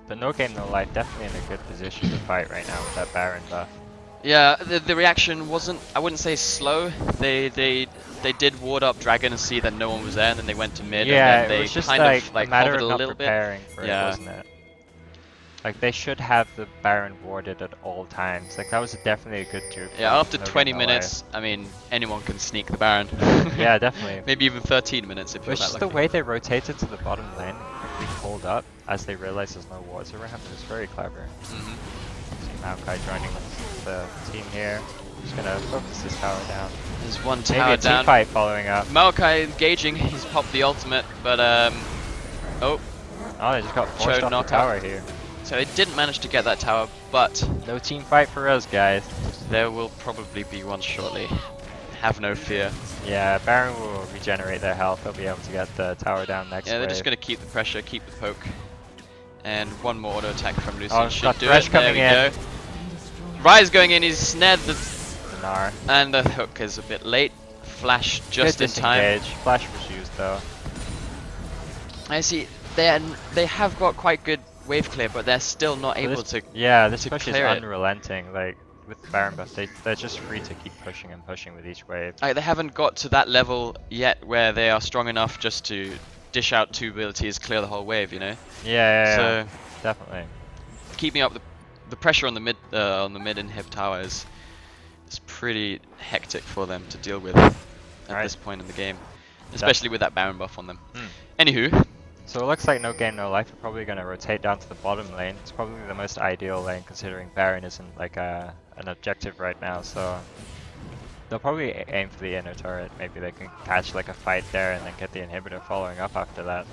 But No Game No Life definitely in a good position to fight right now with that Baron buff. Yeah, the reaction wasn't. I wouldn't say slow. They did ward up dragon and see that no one was there, and then they went to mid. Yeah, and then it they was just kind like of like a matter hovered of a not little bit. preparing for Yeah. it, wasn't it? Like they should have the Baron warded at all times. Like that was definitely a good dupe. Yeah, from after No Game 20 No minutes, I mean, anyone can sneak the Baron. Yeah, definitely. Maybe even 13 minutes if But you're it's that just the lucky. way they rotated to the bottom lane and quickly pulled up as they realized there's no wards around. It was very clever. Mhm. See Maokai joining the team here. Just gonna focus this tower down. There's one Maybe tower a team down. fight following up. Maokai engaging. He's popped the ultimate, but oh, Oh, they just got forced Cho off the knockout. tower here. so they didn't manage to get that tower, but No team fight for us, guys. there will probably be one shortly. Have no fear. Yeah, Baron will regenerate their health. They'll be able to get the tower down next Yeah, they're wave. just gonna keep the pressure, keep the poke, And one more auto attack from Lucian Oh, should got do Thresh it. There coming we in. go. Rise going in, he's snared the Gnar. and the hook is a bit late. Flash just in time. Flash was used though. I see. They have got quite good wave clear, but they're still not able to. Yeah, this to push is clear it. unrelenting. Like with Baron buff, they're just free to keep pushing and pushing with each wave. Like, they haven't got to that level yet where they are strong enough just to dish out 2 abilities, clear the whole wave. You know. Yeah, So definitely. keeping up the pressure on the mid inhib tower is pretty hectic for them to deal with at this point in the game, especially with that Baron buff on them. Anywho, so it looks like No Game No Life are probably going to rotate down to the bottom lane. It's probably the most ideal lane considering Baron isn't like an objective right now. So they'll probably aim for the inner turret. Maybe they can catch like a fight there and then get the inhibitor following up after that.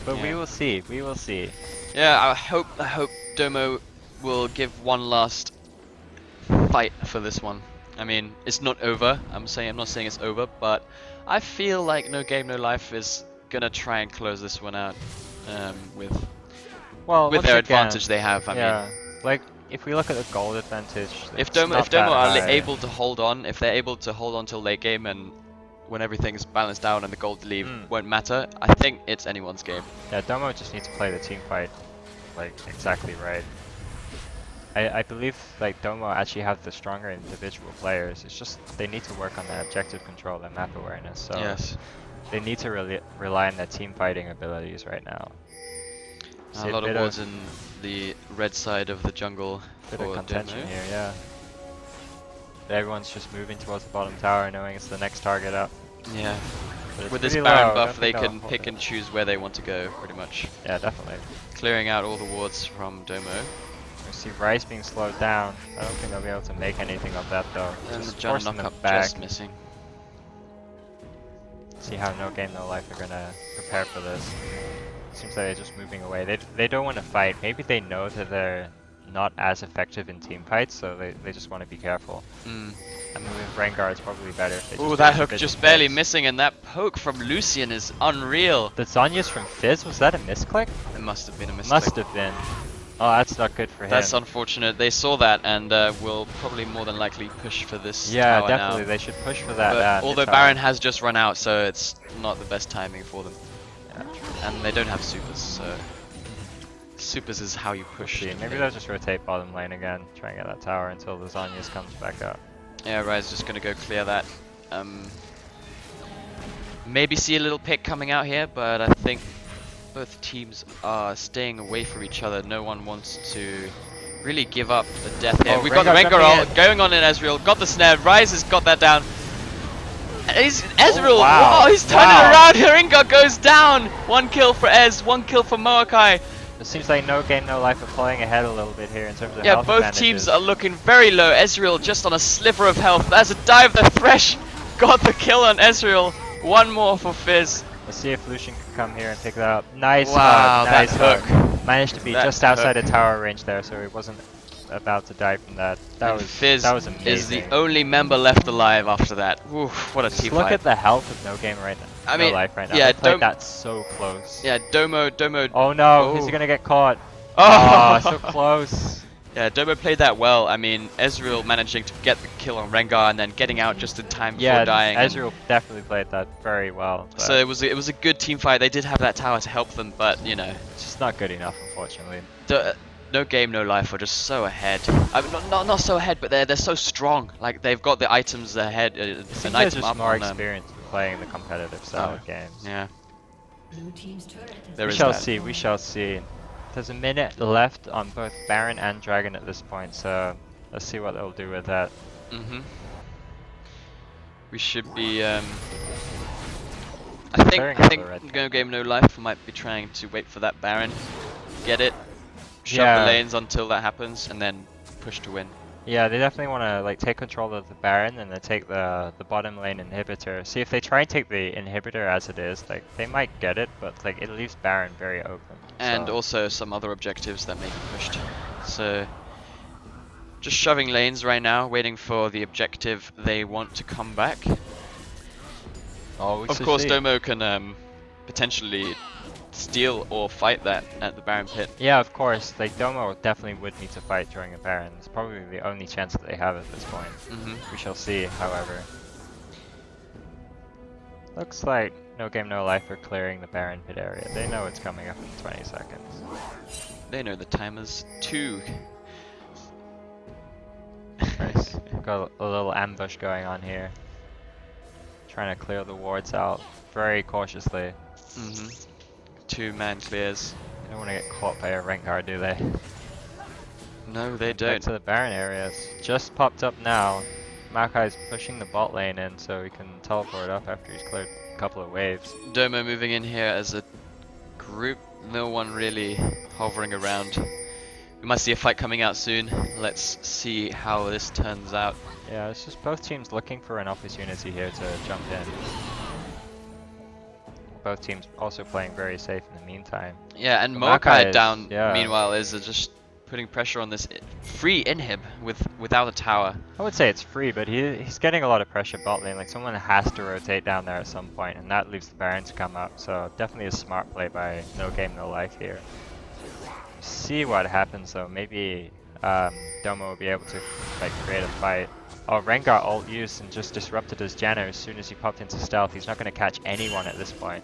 But we will see. We will see. Yeah, I hope Domo will give one last fight for this one. I mean, it's not over. I'm not saying it's over, but I feel like No Game No Life is gonna try and close this one out with their advantage they have. I mean, like if we look at the gold advantage, if Domo are able to hold on, if they're able to hold on till late game and when everything's balanced out and the gold leave won't matter, I think it's anyone's game. Yeah, Domo just needs to play the team fight like exactly right. I believe like Domo actually have the stronger individual players. It's just they need to work on their objective control and map awareness. So yes, they need to rely on their team fighting abilities right now. A lot of wards in the red side of the jungle Bit for of contention Domo. here, yeah. Everyone's just moving towards the bottom tower, knowing it's the next target up. Yeah. But with this pretty Baron low. buff, they Don't can think they'll pick hold and choose where they want to go, pretty much. Yeah, definitely. Clearing out all the wards from Domo. We see Rice being slowed down. I don't think they'll be able to make anything of that though. And Just the Janna forcing them knock-up back. just missing. See how No Game No Life are gonna prepare for this. Seems like they're just moving away. They don't want to fight. Maybe they know that they're not as effective in team fights, so they just want to be careful. I mean, with Rengar, it's probably better if they just Ooh, do that hook individual just barely plays. missing, and that poke from Lucian is unreal. The Zhonya's from Fizz, was that a misclick? It must have been a mistake. Must have been. Oh, that's not good for him. That's unfortunate. They saw that and will probably more than likely push for this Yeah, tower definitely. now. They should push for that. But although mid-tower. Baron has just run out, so it's not the best timing for them. Yeah, And they don't have supers, so supers is how you push. see, maybe they'll just rotate bottom lane again, try and get that tower until the Zhonya's comes back up. Yeah, Rise just gonna go clear that. Maybe see a little pick coming out here, but I think both teams are staying away from each other. No one wants to really give up the death here. Oh, We've got the Rengar Rengar coming ult going on in Ezreal. Got the snare. Rise has got that down. Ezreal, wow. wow, he's turning around. Rengar goes down. 1 kill for Ez, 1 kill for Moakai. It seems like No Game No Life are pulling ahead a little bit here in terms of Yeah, health both advantages. teams are looking very low. Ezreal just on a sliver of health. There's a dive. The Thresh got the kill on Ezreal. One more for Fizz. Let's see if Lucian can come here and pick that up. Nice Wow, hook, nice that hook. Managed to be That just outside hook. of tower range there, so he wasn't about to die from that. That And was Fizz amazing. is the only member left alive after that. Oof, what a Just team look fight. at the health of No Game right now. I mean, No Life right now. yeah, They played don't- that so close. Yeah, Domo. Oh no, he's Oh. gonna get caught. Oh, So close. Yeah, Domo played that well. I mean, Ezreal managing to get the kill on Rengar and then getting out just in time before Yeah, dying. and- Ezreal definitely played that very well. But So it was a good team fight. They did have that tower to help them, but you know, it's just not good enough, unfortunately. No Game No Life are just so ahead. I mean, not so ahead, but they're so strong. Like they've got the items ahead, I an think they're item just up more on them. experienced in playing the competitive style of games. Yeah, Blue team's turret has there We is shall that. see, we shall see. There's a minute left on both Baron and Dragon at this point, so let's see what they'll do with that. We should be. I Clearing out the think red No Game No Life might be trying to wait for that Baron, get it, shove Yeah. the lanes until that happens, and then push to win. Yeah, they definitely want to like take control of the Baron and then take the bottom lane inhibitor. See if they try and take the inhibitor as it is, like they might get it, but like it leaves Baron very open. And so. also some other objectives that may be pushed. So just shoving lanes right now, waiting for the objective they want to come back. Oh, we Of should course, see. Domo can potentially steal or fight that at the Baron pit. Yeah, of course. Like Domo definitely would need to fight during a Baron. It's probably the only chance that they have at this point. We shall see, however. Looks like No Game No Life are clearing the Baron pit area. They know it's coming up in 20 seconds. They know the timer's 2. Nice. Got a little ambush going on here. Trying to clear the wards out very cautiously. 2-man clears. They don't want to get caught by a Rengar, do they? No, they Back don't. to the Baron areas. Just popped up now. Maokai's pushing the bot lane in so he can teleport up after he's cleared a couple of waves. Domo moving in here as a group. No one really hovering around. We might see a fight coming out soon. Let's see how this turns out. Yeah, it's just both teams looking for an opportunity here to jump in. Both teams also playing very safe in the meantime. Yeah, and But Maokai is- down, yeah. meanwhile, is just putting pressure on this free inhib without a tower. I would say it's free, but he's getting a lot of pressure bot lane. Like someone has to rotate down there at some point, and that leaves the Baron to come up. So definitely a smart play by No Game No Life here. See what happens though. Maybe Domo will be able to like create a fight. Oh, Rengar ult used and just disrupted his Janna as soon as he popped into stealth. He's not going to catch anyone at this point.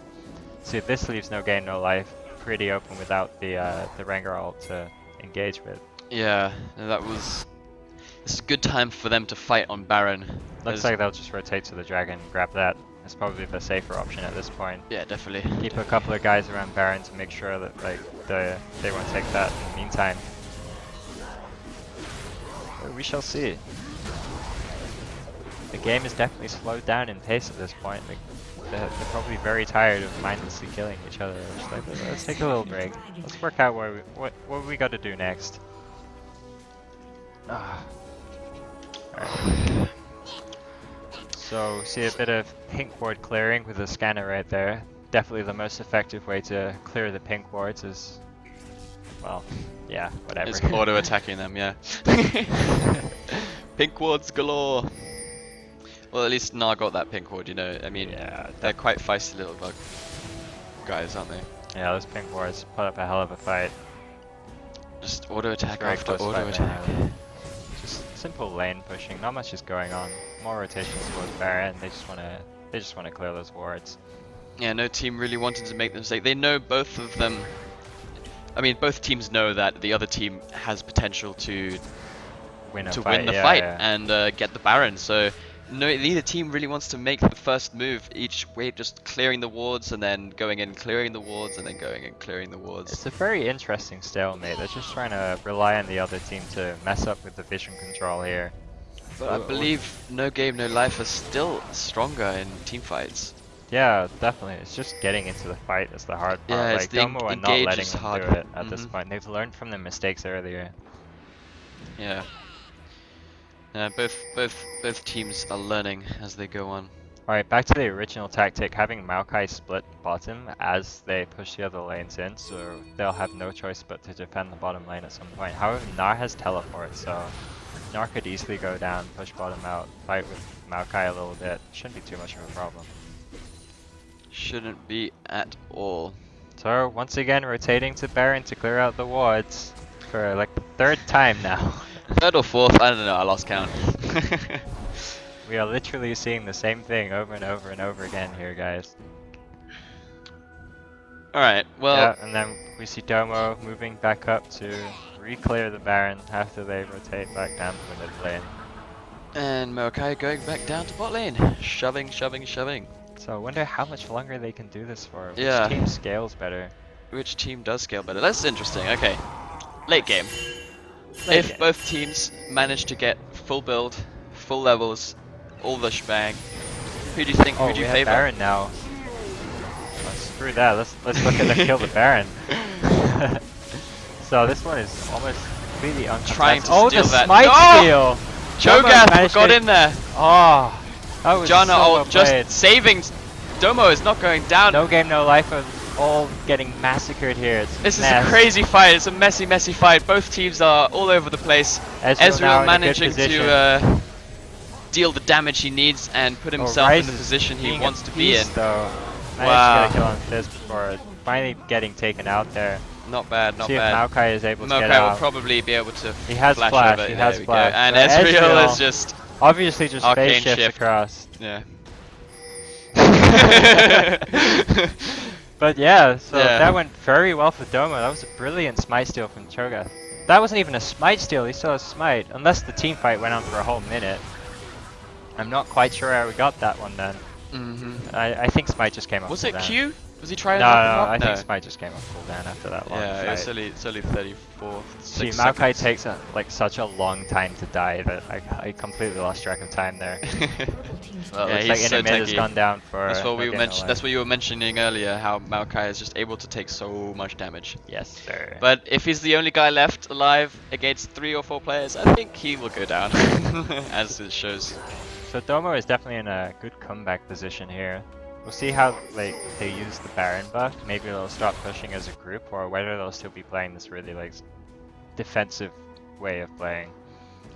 So this leaves No Game No Life pretty open without the Rengar ult to engage with. Yeah, no, this is a good time for them to fight on Baron. Looks like they'll just rotate to the dragon and grab that. It's probably the safer option at this point. Yeah, definitely. Keep a couple of guys around Baron to make sure that like they won't take that in the meantime. But we shall see. The game is definitely slowed down in pace at this point. Like, they're probably very tired of mindlessly killing each other. They're just like, let's take a little break. Let's work out what we got to do next. Alright. So see a bit of pink ward clearing with the scanner right there. Definitely the most effective way to clear the pink wards is, well, yeah, whatever. It's auto attacking them, yeah. Pink wards galore. Well, at least Na got that pink ward, you know. I mean, Yeah, they're quite feisty little bug guys, aren't they? Yeah, those pink wards put up a hell of a fight. Just auto attack Very after close auto fight attack. right now. Just simple lane pushing. Not much is going on. More rotations towards Baron. They just want to clear those wards. Yeah, no team really wanted to make the mistake. They know both of them. I mean, both teams know that the other team has potential to Win win fight. the Yeah, fight yeah. and get the Baron. So neither team really wants to make the first move. Each wave just clearing the wards and then going in, clearing the wards, and then going in, clearing the wards. It's a very interesting stalemate. They're just trying to rely on the other team to mess up with the vision control here. But I believe No Game No Life is still stronger in team fights. Yeah, definitely. It's just getting into the fight that's the hard part. Yeah, it's like the Domo are not engage letting is them hard. do it at this point. They've learned from their mistakes earlier. Yeah. Both teams are learning as they go on. Alright, back to the original tactic, having Maokai split bottom as they push the other lanes in, so they'll have no choice but to defend the bottom lane at some point. However, Nar has teleport, so Nar could easily go down, push bottom out, fight with Maokai a little bit. Shouldn't be too much of a problem. Shouldn't be at all. So, once again, rotating to Baron to clear out the wards for like the third time now. Third or fourth, I don't know, I lost count. We are literally seeing the same thing over and over and over again here, guys. Alright, well, Yeah, and then we see Domo moving back up to re-clear the Baron after they rotate back down to the mid lane. and Maokai going back down to bot lane. Shoving. So I wonder how much longer they can do this for. Which Yeah. team scales better? Which team does scale better? That's interesting, okay. Late game. Late If game. both teams manage to get full build, full levels, all the shebang, who do you think, Oh, who do we you have favor? Baron now. Oh, screw that. Let's look at the kill the Baron. So this one is almost completely uncontested. Trying to oh, steal the that. smite Oh! steal! Domo Cho'Gath managed got to- in there. Oh, that was Janna so well just played. saving. Domo is not going down. No Game No Life are all getting massacred here. It's This is mess. a crazy fight. It's a messy fight. Both teams are all over the place. Ezreal now Ezreal in a good managing position. to deal the damage he needs and put himself in the position he being wants a to be in. beast, Though. Managed Wow. to get a kill on Fizz before finally getting taken out there. Not bad, not See bad. if Maokai is able to get Maokai will out. probably be able to He has flash flash, over. he There has we flash. go. And But Ezreal is just obviously just arcane phase shifts shift. across. yeah. But yeah, so Yeah. that went very well for Domo. That was a brilliant smite steal from Cho'Gath. That wasn't even a smite steal, he still has smite. Unless the team fight went on for a whole minute. I'm not quite sure how we got that one then. I think smite just came off Was it cooldown. Q? Was he trying No, to knock no, him I off? think No. smite just came off cooldown after that long Yeah, fight. it's only 34. See, 6 Maokai seconds. takes like such a long time to die that I completely lost track of time there. Well, Yeah, looks he's like so Intermid has tanky. gone down for. That's what we No Game No mentioned. That's L1fe. what you were mentioning earlier. How Maokai is just able to take so much damage. Yes, sir. But if he's the only guy left alive against 3 or 4 players, I think he will go down, as it shows. So Domo is definitely in a good comeback position here. We'll see how like they use the Baron buff. Maybe they'll start pushing as a group, or whether they'll still be playing this really like defensive way of playing,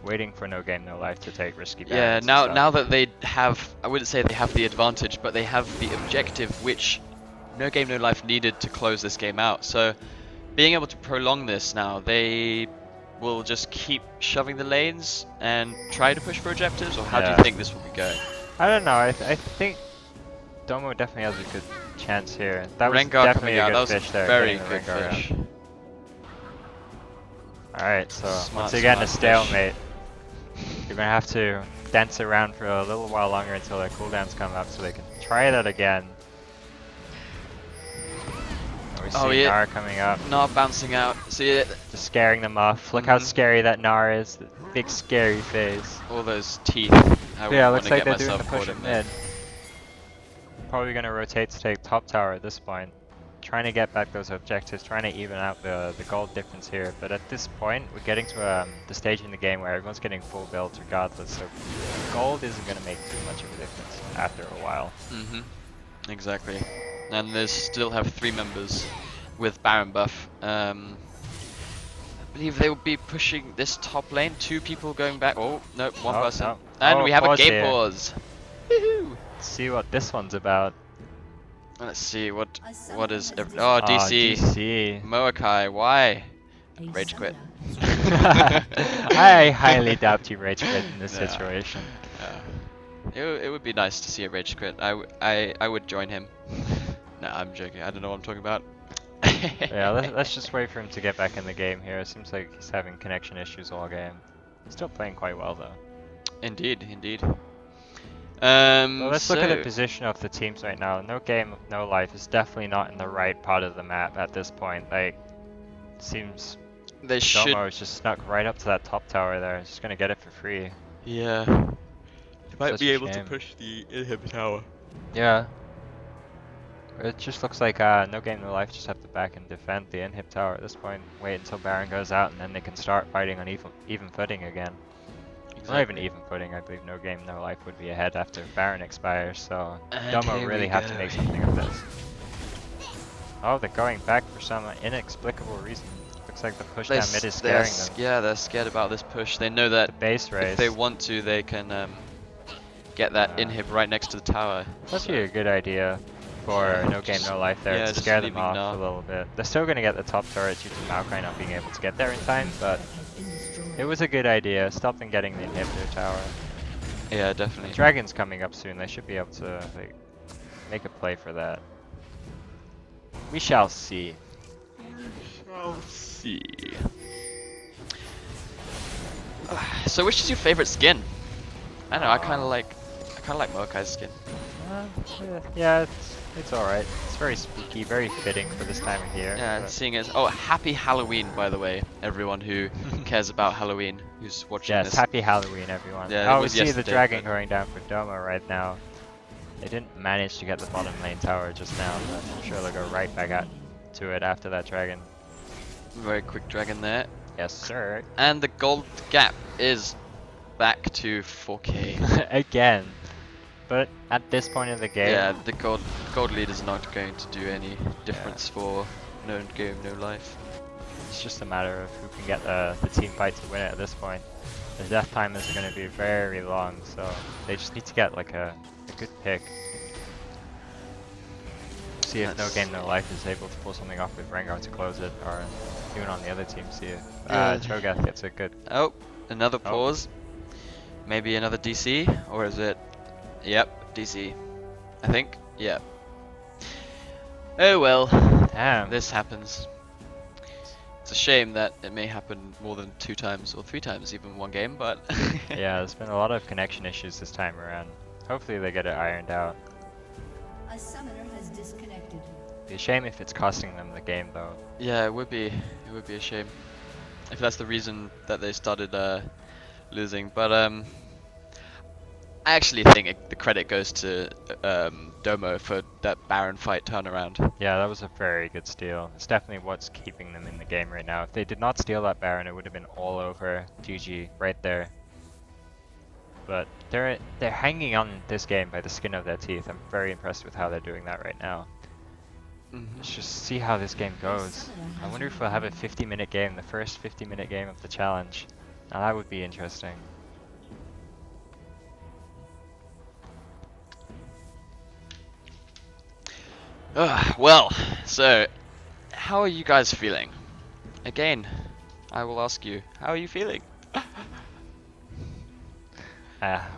waiting for No Game No Life to take risky Barons. Yeah, and now stuff. that they have, I wouldn't say they have the advantage, but they have the objective which No Game No Life needed to close this game out. So being able to prolong this now, they will just keep shoving the lanes and try to push for objectives, or how do Yeah. you think this will be going? I don't know. I think Domo definitely has a good chance here. That was Rengar definitely coming a out, good that was fish there. very getting the good Rengar out. fish. Alright, so Smart, once again a smart fish. stalemate. You're gonna have to dance around for a little while longer until their cooldowns come up so they can try that again. And we see Oh, yeah. Nar coming up, Not bouncing out. See just scaring them off. Look how Mhm. scary that Nar is. The big scary face. all those teeth. I So yeah, would looks wanna like get they're doing the myself push caught at in there. mid. Probably gonna rotate to take top tower at this point. Trying to get back those objectives, trying to even out the gold difference here. But at this point, we're getting to the stage in the game where everyone's getting full builds regardless. So gold isn't gonna make too much of a difference after a while. Exactly. And they still have 3 members with Baron buff. I believe they will be pushing this top lane. 2 people going back. Oh, no, 1 Oh, person. no. And Oh, we have a pause game here. pause. Woohoo! Let's see what this one's about. Let's see, what is... Oh, DC. DC. Moakai, why? Rage quit. I highly doubt you rage quit in this Yeah. situation. It would be nice to see a rage quit. I would join him. Nah, I'm joking. I don't know what I'm talking about. Yeah, let's just wait for him to get back in the game here. It seems like he's having connection issues all game. Still playing quite well though. Indeed, indeed. Well, let's look at the So- position of the teams right now. No Game No Life is definitely not in the right part of the map at this point. Like, seems They should. Domo is just snuck right up to that top tower there. Just gonna get it for free. Yeah. They might Such be a able to shame. push the inhib tower. Yeah. It just looks like No Game No Life just have to back and defend the inhib tower at this point. Wait until Baron goes out and then they can start fighting on even footing again. Not even even footing, I believe No Game No Life would be ahead after Baron expires, so And Domo here really we have to go. make something of this. Oh, they're going back for some inexplicable reason. Looks like the push down mid is scaring them. Yeah, they're scared about this push. They know that The base race. if they want to, they can get that inhib right next to the tower. That's actually a good idea for No Game No Life there yeah, to just scare them leaving off Gnar. a little bit. They're still going to get the top turret due to Maokai not being able to get there in time, but it was a good idea. Stop them getting the inhibitor tower. Yeah, definitely. Dragon's coming up soon. They should be able to like, make a play for that. We shall see. Shall see. So, which is your favorite skin? I don't know. I kind of like Moakai's skin. Yeah, it's alright. It's very spooky, very fitting for this time of year. Yeah, but- seeing as happy Halloween, by the way, everyone who cares about Halloween, who's watching Yes, this. happy Halloween, everyone. Yeah, it Oh, we was see the yesterday, dragon but- going down for Domo right now. They didn't manage to get the bottom lane tower just now, but I'm sure they'll go right back at to it after that dragon. Very quick dragon there, Yes, sir. and the gold gap is back to 4K. Again. But at this point in the game, Yeah, the gold lead is not going to do any difference for No Game No Life. it's just a matter of who can get the team fight to win it at this point. The death time is going to be very long, so they just need to get like a good pick. see if No Game No Life is able to pull something off with Rengar to close it, or even on the other team, see if Cho'Gath gets a good... Oh, another pause. Maybe another DC, or is it... Yep, DC. I think. Yep. Oh well. Damn. This happens. It's a shame that it may happen more than 2 times or 3 times even one game, but... Yeah, there's been a lot of connection issues this time around. Hopefully they get it ironed out. A summoner has disconnected. Be a shame if it's costing them the game though. Yeah, it would be. It would be a shame if that's the reason that they started losing. But I actually think the credit goes to Domo for that Baron fight turnaround. Yeah, that was a very good steal. It's definitely what's keeping them in the game right now. If they did not steal that Baron, it would have been all over GG right there. But they're hanging on this game by the skin of their teeth. I'm very impressed with how they're doing that right now. Let's just see how this game goes. I wonder if we'll have a 50-minute game, the first 50-minute game of the challenge. Now that would be interesting. Well, so how are you guys feeling? Again, I will ask you, how are you feeling?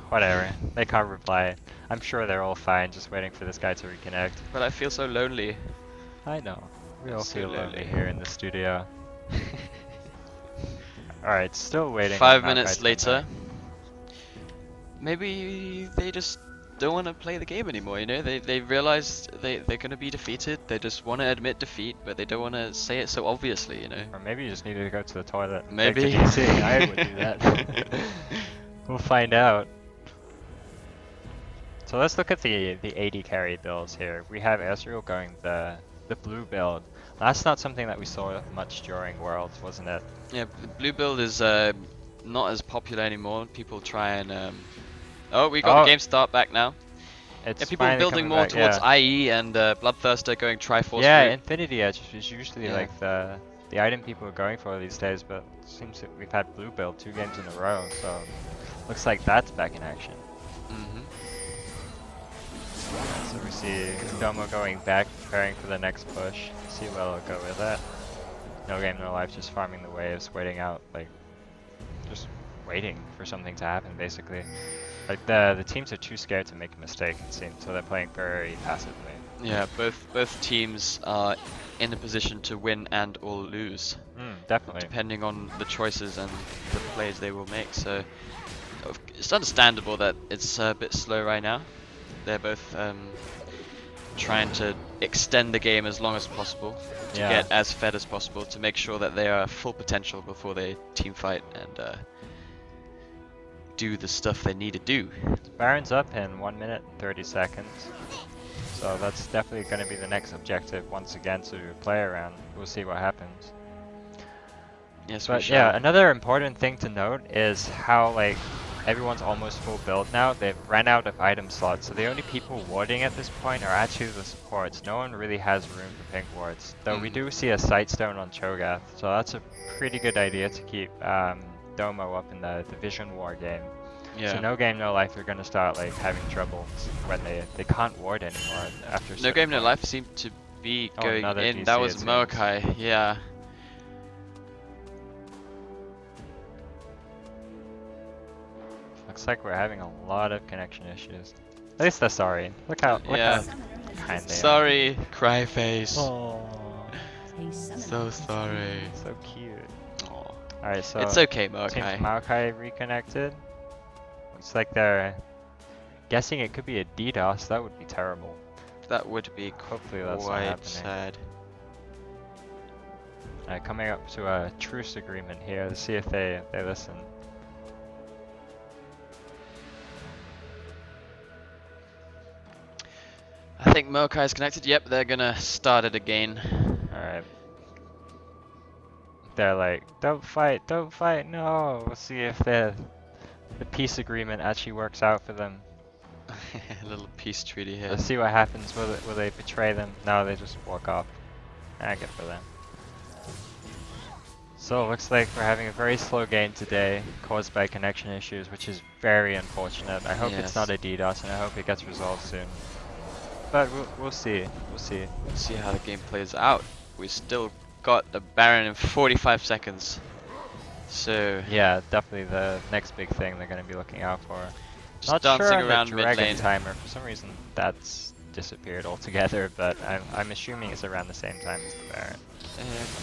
Whatever. They can't reply. I'm sure they're all fine, just waiting for this guy to reconnect. But I feel so lonely. I know. We all So feel lonely lonely. here in the studio. Alright, still waiting. 5 on Maokai minutes to come later, back. maybe they just don't want to play the game anymore, you know? They realize they're going to be defeated. They just want to admit defeat, but they don't want to say it so obviously, you know? Or maybe you just needed to go to the toilet. And Maybe. take it easy. I would do that. We'll find out. So let's look at the AD carry builds here. We have Ezreal going the blue build. That's not something that we saw much during Worlds, wasn't it? Yeah, the blue build is not as popular anymore. People try and... Oh, we got the game start back now. It's Yeah, people are finally building coming more back, towards yeah. IE and Bloodthirster going Triforce Yeah, route. Infinity Edge is usually Yeah. like the item people are going for these days, but it seems that we've had blue build 2 games in a row, so looks like that's back in action. So we see Domo going back, preparing for the next push. See where they'll go with that. No Game No Life just farming the waves, waiting out, like just waiting for something to happen basically. Like the teams are too scared to make a mistake, it seems, so they're playing very passively. Yeah, both teams are in a position to win and or lose, Definitely. depending on the choices and the plays they will make. So it's understandable that it's a bit slow right now. They're both trying to extend the game as long as possible to get as fed as possible to make sure that they are full potential before they team fight and do the stuff they need to do. Baron's up in 1 minute and 30 seconds. So that's definitely going to be the next objective once again to play around. We'll see what happens. Yes, But yeah, another important thing to note is how like everyone's almost full build now. They've ran out of item slots, so the only people warding at this point are actually the supports. No one really has room for pink wards. Though we do see a Sightstone on Cho'Gath, so that's a pretty good idea to keep Domo up in the Vision War game. Yeah. So No Game No Life are gonna start like having trouble when they can't ward anymore after. No Game No Life seemed to be going another in. DC That was it seems. Maokai, yeah. Looks like we're having a lot of connection issues. At least they're sorry. Look how Yeah. kind they are. Sorry, cry face. Oh, A summoner So has sorry. so cute. Aw. Alright, so It's okay, Team Maokai. Maokai reconnected. Looks like they're guessing it could be a DDoS. That would be terrible. That would be Hopefully that's not quite happening. sad. Coming up to a truce agreement here to see if they listen. I think Maokai is connected. Yep, they're gonna start it again. Alright. They're like, don't fight, no. We'll see if the peace agreement actually works out for them. A little peace treaty here. Let's see what happens. Will they betray them? No, they just walk off. Good for them. So it looks like we're having a very slow game today, caused by connection issues, which is very unfortunate. I hope it's Yes. not a DDoS, and I hope it gets resolved soon. but we'll see. We'll see. See how the game plays out. We still got the Baron in 45 seconds. So Yeah, definitely the next big thing they're going to be looking out for. just Not dancing sure on around the mid Dragon lane. timer. For some reason, that's disappeared altogether. But I'm assuming it's around the same time as the Baron.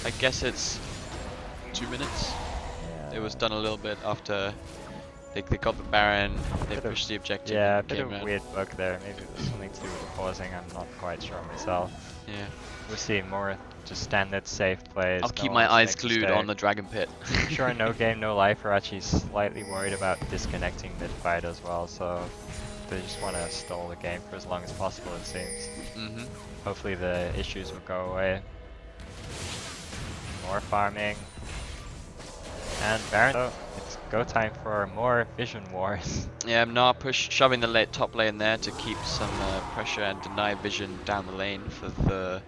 I guess it's 2 minutes. Yeah. It was done a little bit after they got the Baron, they Bit of- pushed the objective. Yeah, a and bit came of around. weird bug there. Maybe there's something to do with the pausing. I'm not quite sure myself. Yeah. We'll see more just standard safe plays. I'll no keep one my to eyes make glued on the mistakes. Dragon Pit. I'm sure No Game No Life are actually slightly worried about disconnecting mid-fight as well, so they just want to stall the game for as long as possible, it seems. Mm-hmm. Hopefully the issues will go away. More farming. And Baron, oh, it's go time for more vision wars. Yeah, I'm not shoving the top lane there to keep some pressure and deny vision down the lane for the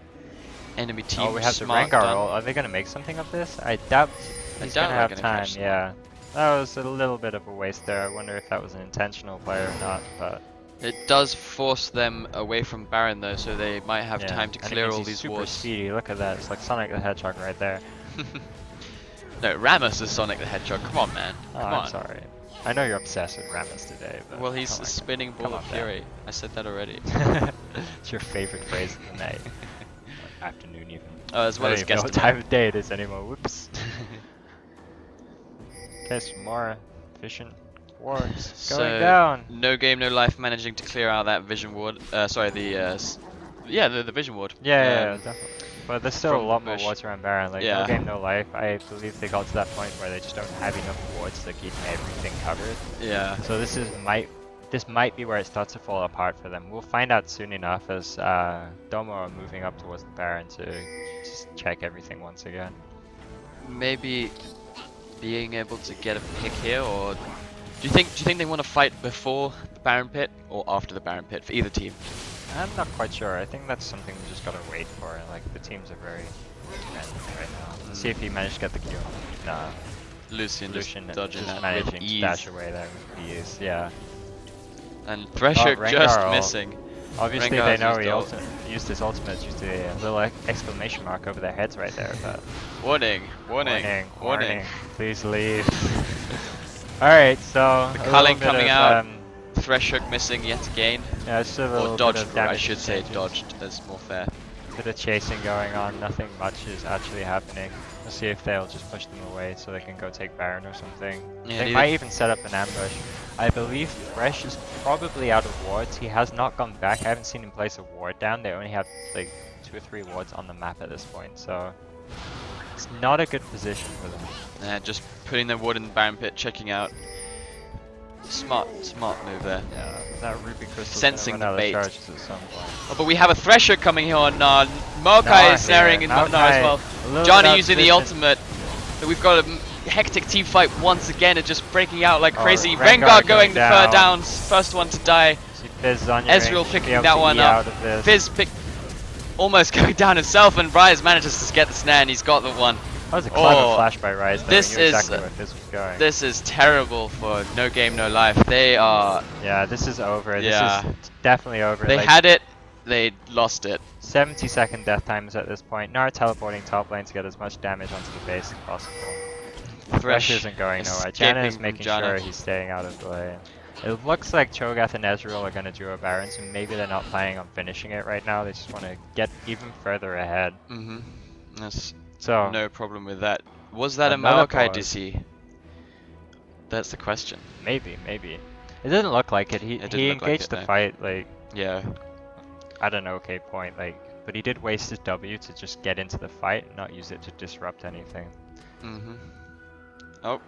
enemy team. Oh, we have the Smart Rengar done. ult. Are they going to make something of this? I doubt he's going doubt to they're have gonna time, catch them. yeah. That was a little bit of a waste there. I wonder if that was an intentional play or not, but... It does force them away from Baron though, so they might have yeah. time to And it clear means all he's these super wards. speedy. Look at that. It's like Sonic the Hedgehog right there. No, Rammus is Sonic the Hedgehog. Come on, man. Oh, Come I'm on. sorry. I know you're obsessed with Rammus today, but... Well, he's come a on. spinning ball Come of on, man. fury. I said that already. It's your favorite phrase of the night. Or afternoon even. As well I as don't even know what guesstimate. time of day it is anymore. Whoops. Okay, some more efficient wards going down. No Game No Life managing to clear out that vision ward. Sorry, the vision ward. Yeah, definitely. But there's still a from lot more Bush. wards around Baron. Like, Yeah. No Game No Life, I believe they got to that point where they just don't have enough wards to keep everything covered. Yeah. So this might be where it starts to fall apart for them. We'll find out soon enough as Domo are moving up towards the Baron to just check everything once again. Maybe being able to get a pick here, or do you think they want to fight before the Baron pit or after the Baron pit for either team? I'm not quite sure. I think that's something we just gotta wait for. Like, the teams are very random right now. Let's see if he managed to get the Q. Nah. Lucian just Lucian dodging just that managing with to ease. dash away there with ease, yeah. And Thresher Rengar just ult. missing. Obviously Rengar's they know used he ult. used his ultimate, used a little exclamation mark over their heads right there, but... Warning, warning, warning. Please leave. Alright, so... The a culling little bit coming of, out. Thresher missing yet again. yeah, just a little Or bit dodged, of I damage should say changes. dodged, that's more fair. Bit of chasing going on, nothing much is actually happening. Let's see if they'll just push them away so they can go take Baron or something. Yeah, They neither- might even set up an ambush. I believe Thresh is probably out of wards. He has not gone back. I haven't seen him place a ward down. They only have like 2 or 3 wards on the map at this point, so it's not a good position for them. Just putting their ward in the Baron pit, checking out. Smart move there. Yeah, that Ruby Crystal Sensing run out the of bait. charges at some point. Oh, but we have a Thresher coming here on Maokai Nar is snaring here. in Nar as Maokai, well. a little Johnny bit using the outpositioned. ultimate. But we've got a hectic team fight once again and just breaking out like Oh, crazy. Rengar Rengar going going the third down. downs, first one to die. See Fizz on your Ezreal range, should be picking able that to one E up. out of this. Fizz almost going down himself, and Ryze manages to get the snare and he's got the one. That was a clever Oh, flash by Ryze though. this He knew is, exactly where Fizz was going. This is terrible for No Game No Life. They are. Yeah, this is over. Yeah. This is definitely over. They like, had it. They lost it. 70-second death times at this point. Nar teleporting top lane to get as much damage onto the base as possible. Thresh isn't going nowhere. Janna is escaping making from Janna. sure he's staying out of the lane. It looks like Cho'Gath and Ezreal are going to duo Baron, so maybe they're not planning on finishing it right now. They just want to get even further ahead. That's So, no problem with that. Was that a Another Maokai pause. DC? That's the question. maybe. It didn't look like it. He It didn't look like engaged it, the no. fight, like, Yeah. at an okay point, like, but he did waste his W to just get into the fight, not use it to disrupt anything. Oh,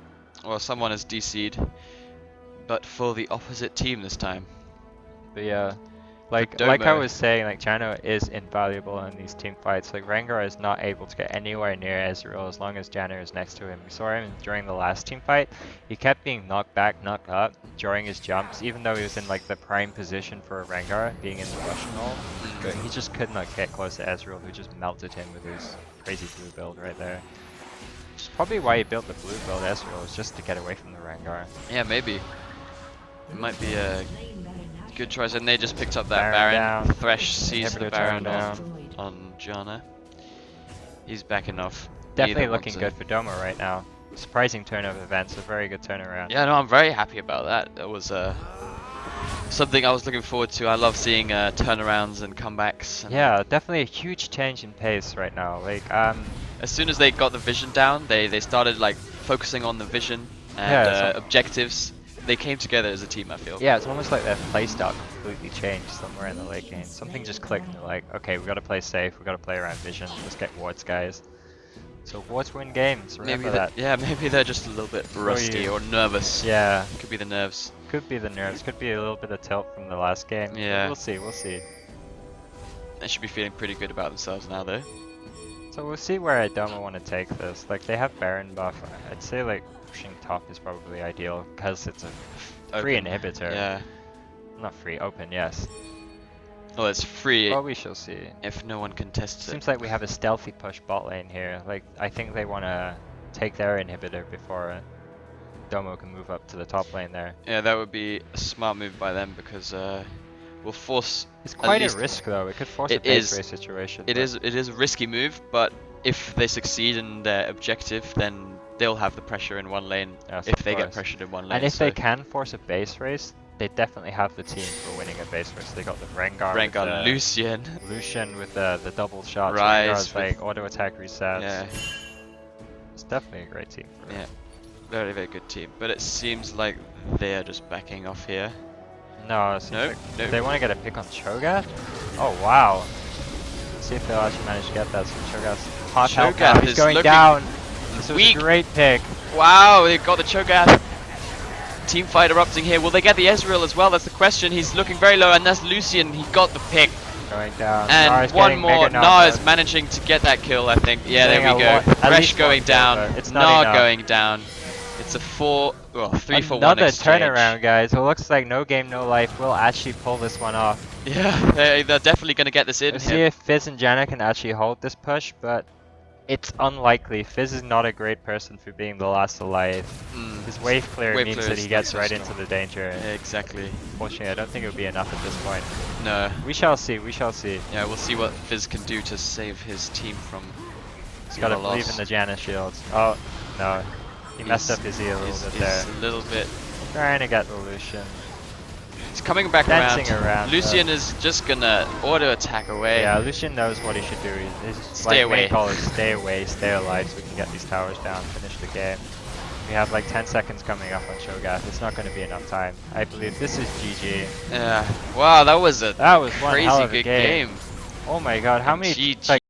well, someone has DC'd, but for the opposite team this time. But yeah, like Domo. I was saying, like Chano is invaluable in these team fights. Like Rengar is not able to get anywhere near Ezreal as long as Janna is next to him. We saw him during the last team fight. He kept being knocked back, knocked up during his jumps, even though he was in like the prime position for a Rengar, being in the Russian ult. But he just could not get close to Ezreal, who just melted him with his crazy blue build right there. Which is probably why he built the blue build Ezreal, was just to get away from the Rengar. Yeah, maybe. It might be a Good choice, and they just picked up that Baron Baron. down. Thresh sees the Inhibitor Baron down. on Janna. He's backing off. Definitely Either looking one's good for Domo right now. Surprising turn of events, a very good turnaround. Yeah, no, I'm very happy about that. That was something I was looking forward to. I love seeing turnarounds and comebacks. And Yeah, definitely a huge change in pace right now. Like, as soon as they got the vision down, they started like focusing on the vision and Yeah, objectives. They came together as a team, I feel. yeah, it's almost like their playstyle completely changed somewhere in the late game. Something just clicked and they're like, okay, we gotta play safe, we gotta play around vision, let's get wards, guys. So wards win games, remember Maybe that. yeah, maybe they're just a little bit rusty or nervous. Yeah, Could be the nerves. could be the nerves, could be a little bit of tilt from the last game. Yeah. We'll see, we'll see. They should be feeling pretty good about themselves now, though. So we'll see where Domo want to take this. Like, they have Baron buff. I'd say, like, pushing top is probably ideal because it's a free Open. inhibitor. Yeah. Not free, open, yes. Well, it's free Well, we shall see. if no one contests it. Seems like we have a stealthy push bot lane here. Like, I think they want to take their inhibitor before Domo can move up to the top lane there. Yeah, that would be a smart move by them because we'll force. It's at quite a least- risk though. It could force a It base is. race situation. It but- is a risky move, but if they succeed in their objective, then they'll have the pressure in one lane. Yes, If of they get course. pressured in one lane. And if so they can force a base race, they definitely have the team for winning a base race. They got the Rengar, with Rengar, the- Lucian. Lucian with the double shots. Rise Rengar's with- like auto attack resets. Yeah, It's definitely a great team. For it. yeah, very very good team. But it seems like they are just backing off here. No, it seems Nope, like nope. they want to get a pick on Cho'Gath. Oh wow! Let's see if they'll actually manage to get that. So Cho'Gath's hot health now. Cho'Gath He's is going looking down. This was weak. a great pick. Wow, they got the Cho'Gath. Team fight erupting here. Will they get the Ezreal as well? That's the question. He's looking very low, and that's Lucian. He got the pick. Going down. And Nara's one getting more. mega Nar is knockback. managing to get that kill, I think. Yeah, Getting there we a go. lot- at Thresh least going one kill, down. but it's not Nar enough. going down. It's a 3 for 1 Another exchange. turnaround, guys. It looks like No Game No Life will actually pull this one off. Yeah, they're definitely going to get this in Let's see here. if Fizz and Janna can actually hold this push, but it's unlikely. Fizz is not a great person for being the last alive. Mm. His wave clear Wave means clear that is he not gets so right strong. into the danger. Yeah, exactly. Unfortunately, I don't think it would be enough at this point. No. We shall see, we shall see. Yeah, we'll see what Fizz can do to save his team from. He's gotta a loss. believe in the Janna shields. Oh, no. He messed He's- up his E a little he's- bit there. he's a little bit. Trying to get the Lucian. He's coming back Dancing around. around, Lucian is just gonna auto attack away. Yeah, Lucian knows what he should do. His Stay like, main away. call is stay away, stay alive, so we can get these towers down, finish the game. We have like 10 seconds coming up on Cho'Gath. It's not going to be enough time. I believe this is GG. Yeah. Wow, that was a That was one crazy hell of a good game. game. Oh my god, how many GG. like